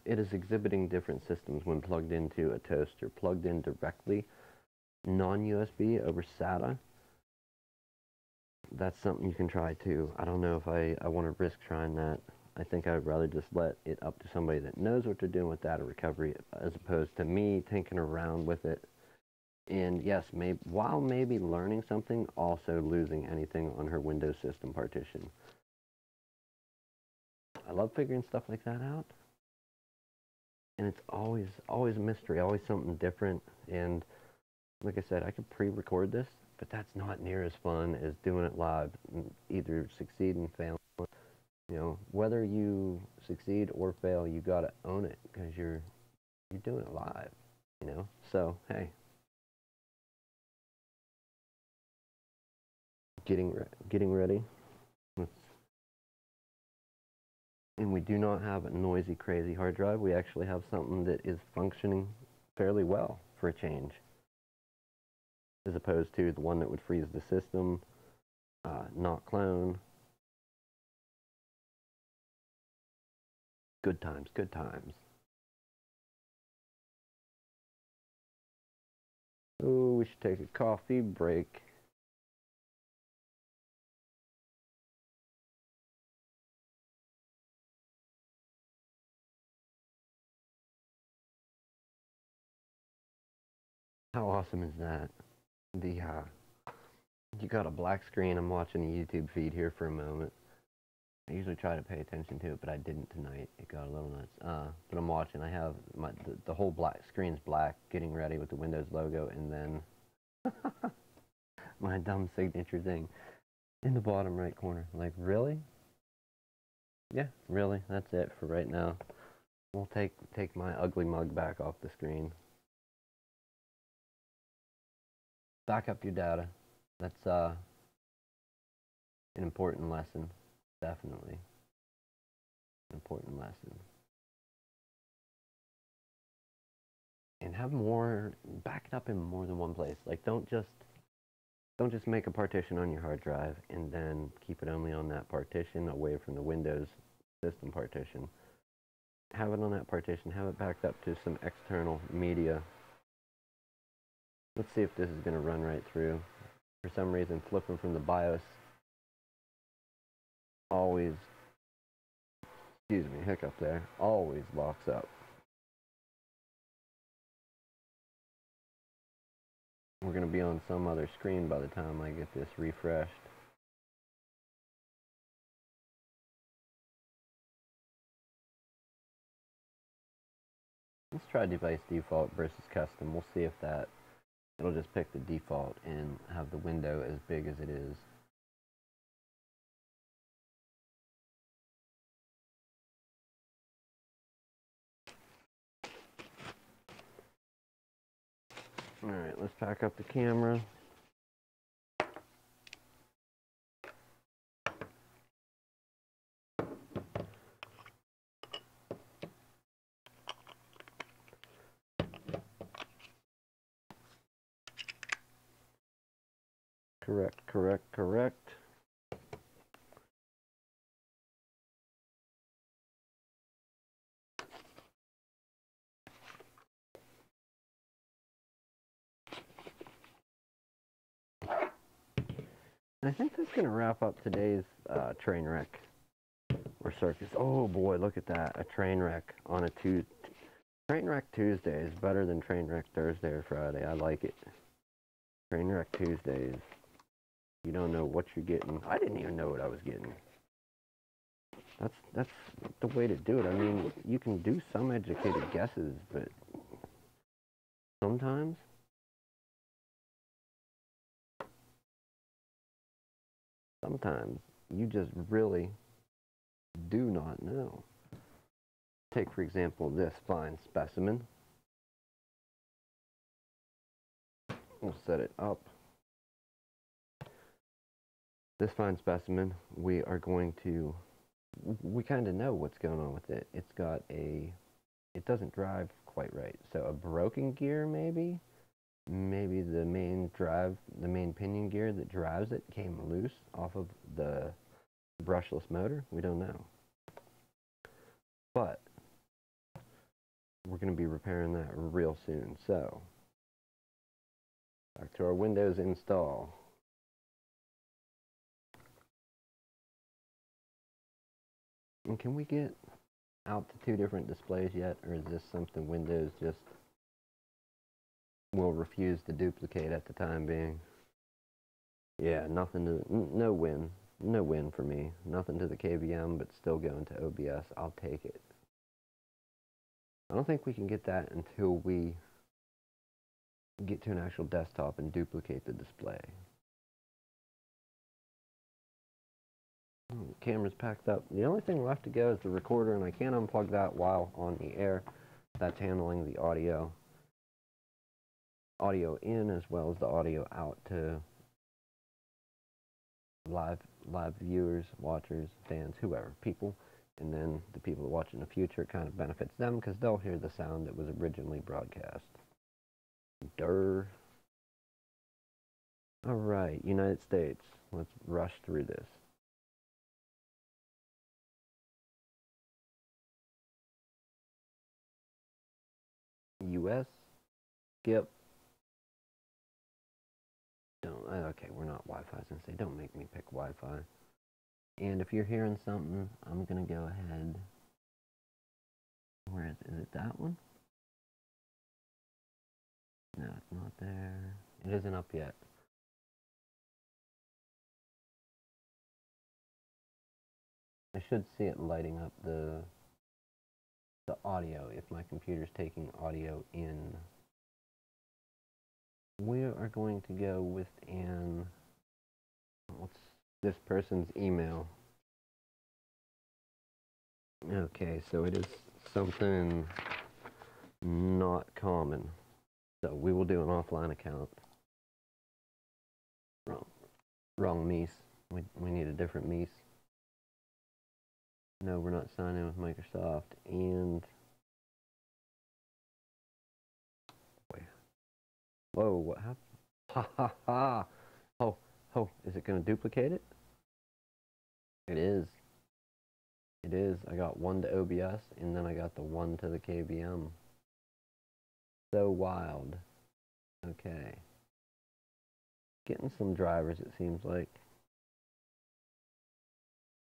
is exhibiting different systems when plugged into a toaster, plugged in directly, non-USB over SATA. That's something you can try too. I don't know if I want to risk trying that. I think I'd rather just let it up to somebody that knows what they're doing with data recovery, as opposed to me tinkering around with it. And yes, while maybe learning something, also losing anything on her Windows system partition. I love figuring stuff like that out. And it's always a mystery, always something different. And like I said, I could pre-record this, but that's not near as fun as doing it live. Either succeed and fail. You know, whether you succeed or fail, you gotta own it because you're doing it live. You know, so hey, getting ready. And we do not have a noisy, crazy hard drive. We actually have something that is functioning fairly well for a change, as opposed to the one that would freeze the system, not clone. Good times, good times. Oh, we should take a coffee break. How awesome is that? You got a black screen. I'm watching a YouTube feed here for a moment. I usually try to pay attention to it, but I didn't tonight. It got a little nuts. But I'm watching. I have the whole black screen's black, getting ready with the Windows logo, and then my dumb signature thing in the bottom right corner. Like, really? Yeah, really. That's it for right now. We'll take my ugly mug back off the screen. Back up your data. That's an important lesson. Definitely. An important lesson. And have back it up in more than one place. Like, don't just make a partition on your hard drive and then keep it only on that partition away from the Windows system partition. Have it on that partition, have it backed up to some external media. Let's see if this is going to run right through. For some reason, flipping from the BIOS always, excuse me, hiccup there, always locks up. We're going to be on some other screen by the time I get this refreshed. Let's try device default versus custom. We'll see if it'll just pick the default and have the window as big as it is. Alright, let's pack up the camera. Correct. I think that's going to wrap up today's train wreck or circus. Oh boy, look at that. A train wreck on a Tuesday. Train wreck Tuesday is better than train wreck Thursday or Friday. I like it. Train wreck Tuesdays. You don't know what you're getting. I didn't even know what I was getting. That's the way to do it. I mean, you can do some educated guesses, but sometimes you just really do not know. Take, for example, this fine specimen. We'll set it up. This fine specimen, we kind of know what's going on with it. It doesn't drive quite right. So a broken gear maybe? Maybe the main pinion gear that drives it came loose off of the brushless motor. We don't know. But we're going to be repairing that real soon. So back to our Windows install. And can we get out to 2 different displays yet, or is this something Windows just will refuse to duplicate at the time being? Yeah, no win for me. Nothing to the KVM, but still going to OBS. I'll take it. I don't think we can get that until we get to an actual desktop and duplicate the display. Camera's packed up. The only thing left to go is the recorder, and I can't unplug that while on the air. That's handling the audio in as well as the audio out to live viewers, watchers, fans, whoever, people. And then the people that watch in the future, kind of benefits them because they'll hear the sound that was originally broadcast. Durr. All right, United States. Let's rush through this. US. Skip. Okay, we're not Wi-Fi. I was going to say, don't make me pick Wi-Fi. And if you're hearing something, I'm going to go ahead. Where is it that one? No, it's not there. It isn't up yet. I should see it lighting up the audio if my computer's taking audio in. We are going to go with what's this person's email? Okay, so it is something not common. So we will do an offline account. Wrong Mies. We need a different Mies. No, we're not signing with Microsoft. And whoa, what happened? Ha ha ha! Oh, is it going to duplicate it? It is. It is. I got one to OBS, and then I got the one to the KVM. So wild. Okay. getting some drivers, it seems like.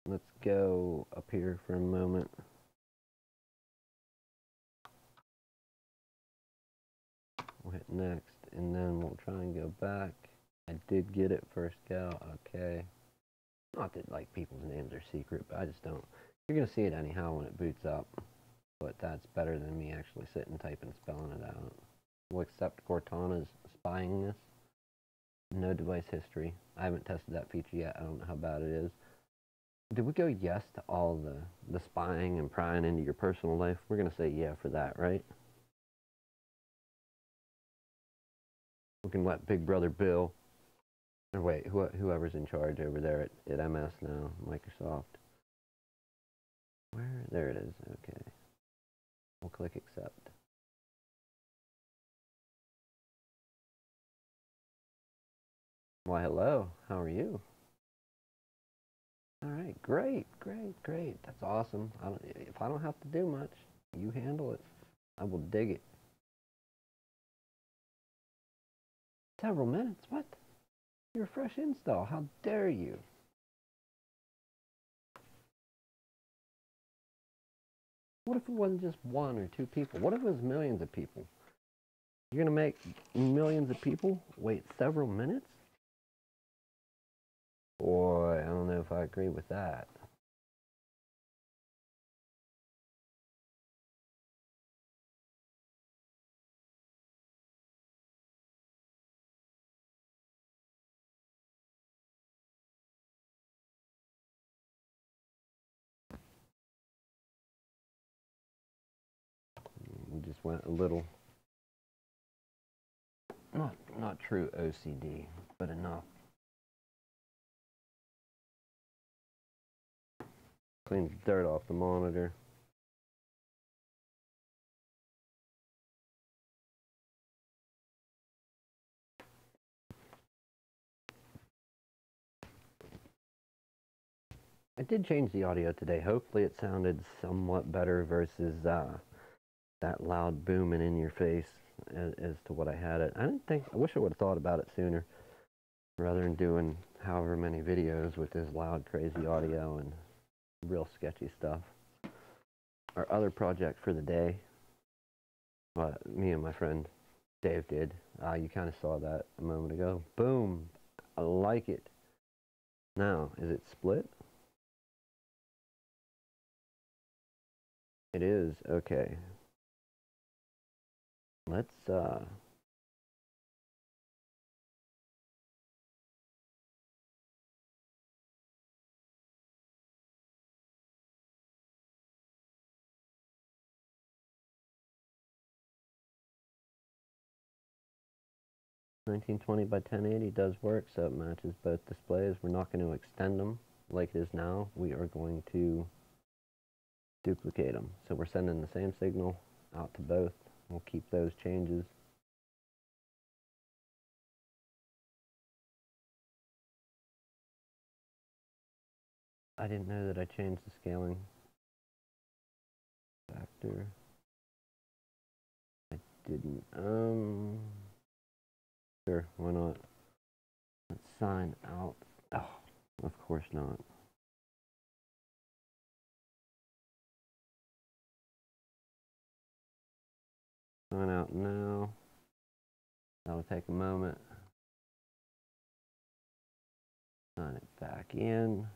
Let's go up here for a moment. We'll hit next, and then we'll try and go back. I did get it first go. Okay. Not that like people's names are secret, but I just don't. You're gonna see it anyhow when it boots up. But that's better than me actually sitting, typing, spelling it out. We'll accept Cortana's spying this. No device history. I haven't tested that feature yet. I don't know how bad it is. Did we go yes to all the spying and prying into your personal life? We're gonna say yeah for that, right? We can let Big Brother Bill, or wait, whoever's in charge over there at MS now, Microsoft. Where? There it is. Okay. We'll click accept. Why, hello. How are you? All right. Great. That's awesome. If I don't have to do much, you handle it. I will dig it. Several minutes? What? You're a fresh install. How dare you? What if it wasn't just one or two people? What if it was millions of people? You're gonna make millions of people wait several minutes? Boy, I don't know if I agree with that. We just went a little, not true OCD, but enough. Cleans dirt off the monitor. I did change the audio today. Hopefully it sounded somewhat better versus that loud booming in your face as to what I had it. I wish I would have thought about it sooner rather than doing however many videos with this loud, crazy audio and real sketchy stuff. Our other project for the day, me and my friend Dave did. You kind of saw that a moment ago. Boom. I like it. Now, is it split? It is. Okay. Let's 1920 by 1080 does work, so it matches both displays. We're not going to extend them like it is now. We are going to duplicate them. So we're sending the same signal out to both. We'll keep those changes. I didn't know that I changed the scaling factor. I didn't. Sure, why not? Let's sign out. Oh, of course not. Sign out now. That'll take a moment. Sign it back in.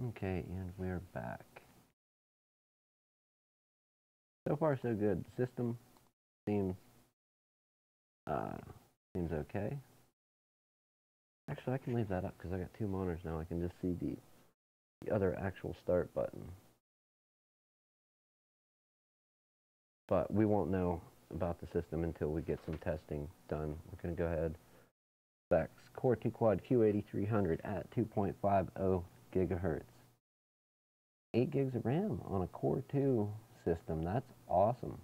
Okay, and we're back. So far, so good. The system seems okay. Actually, I can leave that up because I got two monitors now. I can just see the other actual start button. But we won't know about the system until we get some testing done. We're going to go ahead. Specs. Core 2 Quad Q8300 at 2.50 gigahertz. 8 gigs of RAM on a Core 2 system. That's awesome.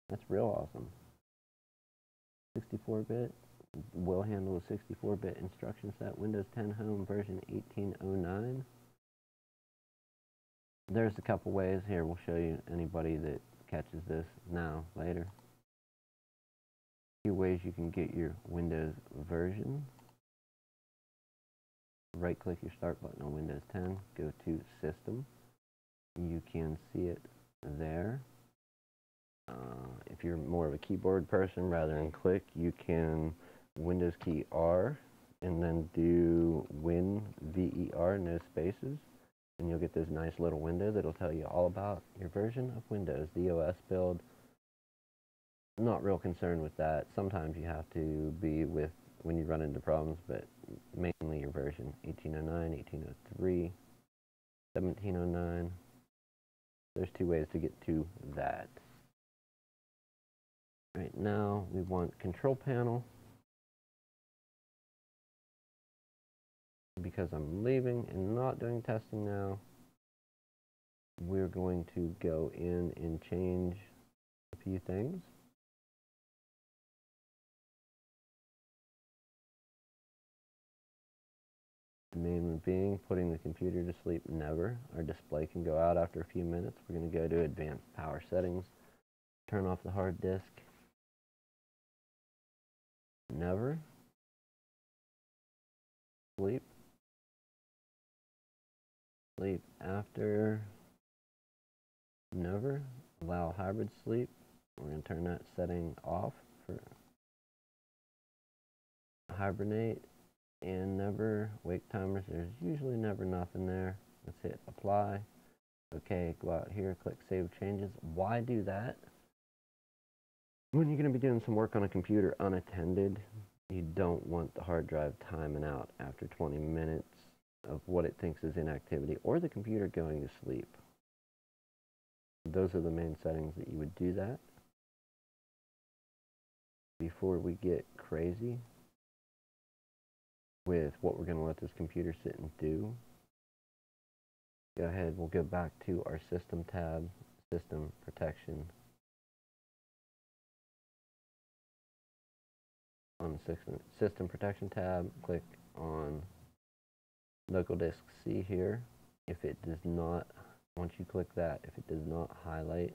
That's real awesome. 64-bit. Will handle a 64-bit instruction set. Windows 10 Home version 1809. There's a couple ways here. We'll show you anybody that catches this now, later. Few ways you can get your Windows version. Right click your start button on Windows 10, go to System. You can see it there. If you're more of a keyboard person, rather than click, you can Windows key R and then do Win, V-E-R, no spaces. And you'll get this nice little window that'll tell you all about your version of Windows, the OS build. I'm not real concerned with that. Sometimes you have to be with when you run into problems, but mainly your version, 1809, 1803, 1709. There's two ways to get to that. Right now, we want control panel. Because I'm leaving and not doing testing now, we're going to go in and change a few things. Mainly being putting the computer to sleep, never. Our display can go out after a few minutes. We're going to go to advanced power settings, turn off the hard disk, never. Sleep after, never. Allow hybrid sleep. We're going to turn that setting off for hibernate. And never. Wake timers, there's usually never nothing there. Let's hit apply. Okay, go out here, click save changes. Why do that? When you're going to be doing some work on a computer unattended, you don't want the hard drive timing out after 20 minutes of what it thinks is inactivity, or the computer going to sleep. Those are the main settings that you would do that. Before we get crazy with what we're going to let this computer sit and do, go ahead, we'll go back to our System tab, System Protection. On the System Protection tab, click on Local Disk C here. If it does not, once you click that, if it does not highlight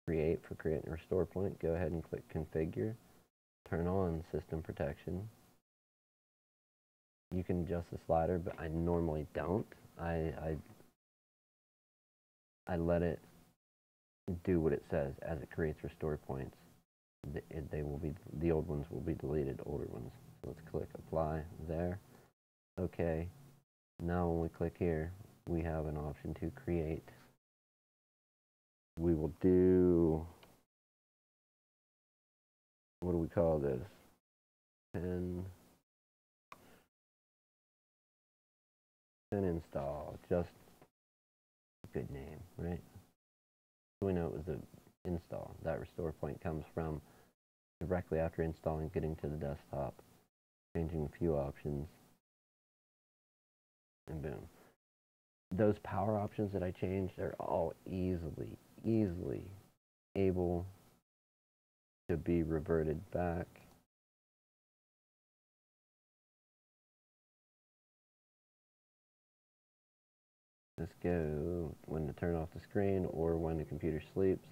Create for Create and Restore Point, go ahead and click Configure, turn on System Protection. You can adjust the slider, but I normally don't. I let it do what it says as it creates restore points. They will be, the old ones will be deleted, older ones. So let's click apply there. Okay. Now when we click here, we have an option to create. We will do, what do we call this? Pen install, just a good name, right? So we know it was an install. That restore point comes from directly after installing, getting to the desktop, changing a few options, and boom. Those power options that I changed are all easily able to be reverted back. Let's go when to turn off the screen or when the computer sleeps.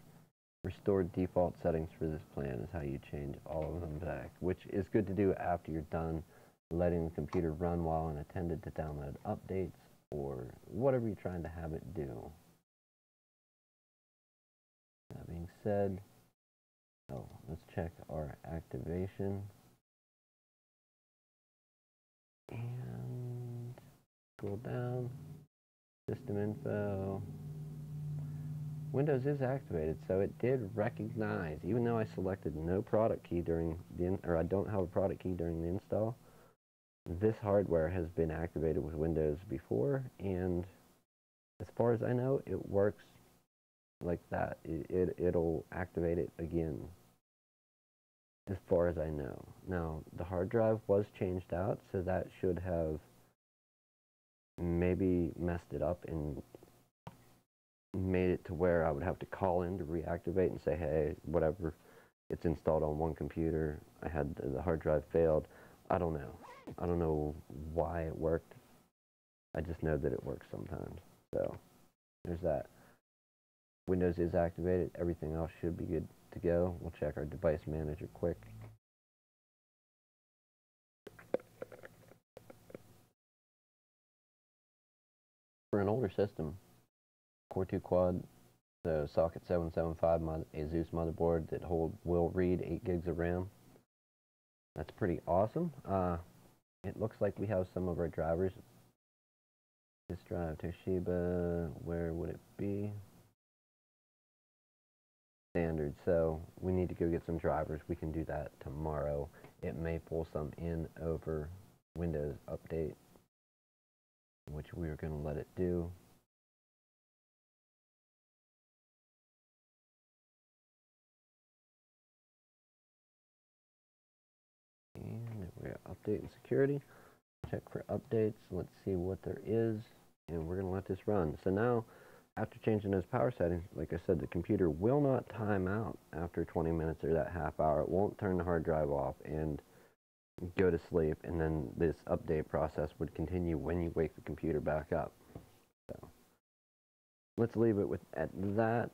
Restore default settings for this plan is how you change all of them back, which is good to do after you're done letting the computer run while unattended to download updates or whatever you're trying to have it do. That being said, let's check our activation. And scroll down. System info. Windows is activated, so it did recognize, even though I selected no product key during the, or I don't have a product key during the install, this hardware has been activated with Windows before, and as far as I know, it works like that. It'll activate it again, as far as I know. Now, the hard drive was changed out, so that should have maybe messed it up and made it to where I would have to call in to reactivate and say, hey, whatever, it's installed on one computer. I had the hard drive failed. I don't know. I don't know why it worked. I just know that it works sometimes. So there's that. Windows is activated. Everything else should be good to go. We'll check our device manager quick. For an older system, Core 2 Quad, the socket 775 Asus motherboard that will read 8 gigs of RAM. That's pretty awesome. It looks like we have some of our drivers. This drive, Toshiba, where would it be? Standard, so we need to go get some drivers. We can do that tomorrow. It may pull some in over Windows Update, which we are going to let it do. And we're at Update and Security. Check for updates. Let's see what there is, and we're going to let this run. So now, after changing those power settings, like I said, the computer will not time out after 20 minutes or that half hour. It won't turn the hard drive off and go to sleep, and then this update process would continue when you wake the computer back up. So let's leave it at that.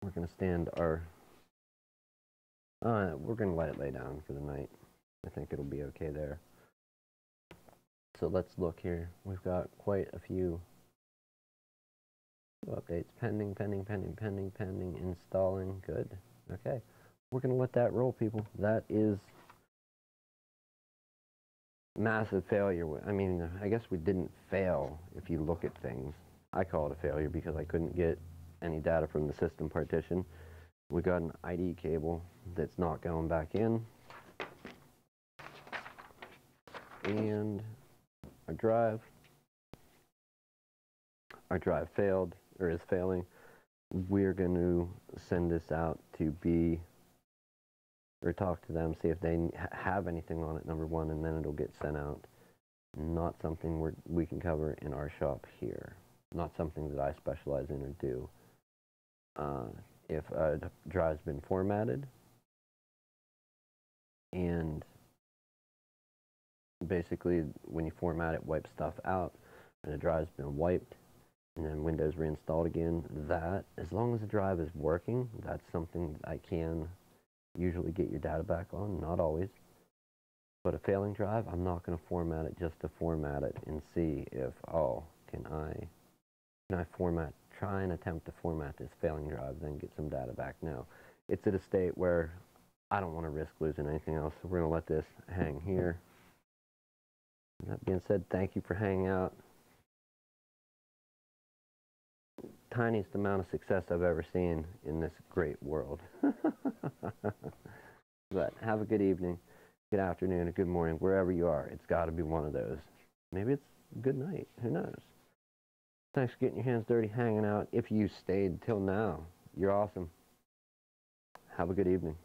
We're going to stand our we're going to let it lay down for the night. I think it'll be okay there. So let's look here. We've got quite a few updates pending, installing. Good. Okay. We're going to let that roll, people. That is massive failure. I mean, I guess we didn't fail if you look at things. I call it a failure because I couldn't get any data from the system partition. We got an ID cable that's not going back in. And our drive failed, or is failing. We're going to send this out to or talk to them, see if they have anything on it, number one, and then it'll get sent out. Not something we can cover in our shop here. Not something that I specialize in or do. If a drive's been formatted, and basically when you format it, wipe stuff out, and the drive's been wiped, and then Windows reinstalled again, that, as long as the drive is working, that's something that I can usually get your data back on, not always. But a failing drive, I'm not going to format it just to format it and see if, oh, can I try and attempt to format this failing drive, then get some data back. No, it's at a state where I don't want to risk losing anything else, so we're going to let this hang here. That being said, thank you for hanging out. Tiniest amount of success I've ever seen in this great world. But have a good evening, good afternoon, or good morning, wherever you are. It's got to be one of those. Maybe it's good night. Who knows? Thanks for getting your hands dirty, hanging out. If you stayed till now, you're awesome. Have a good evening.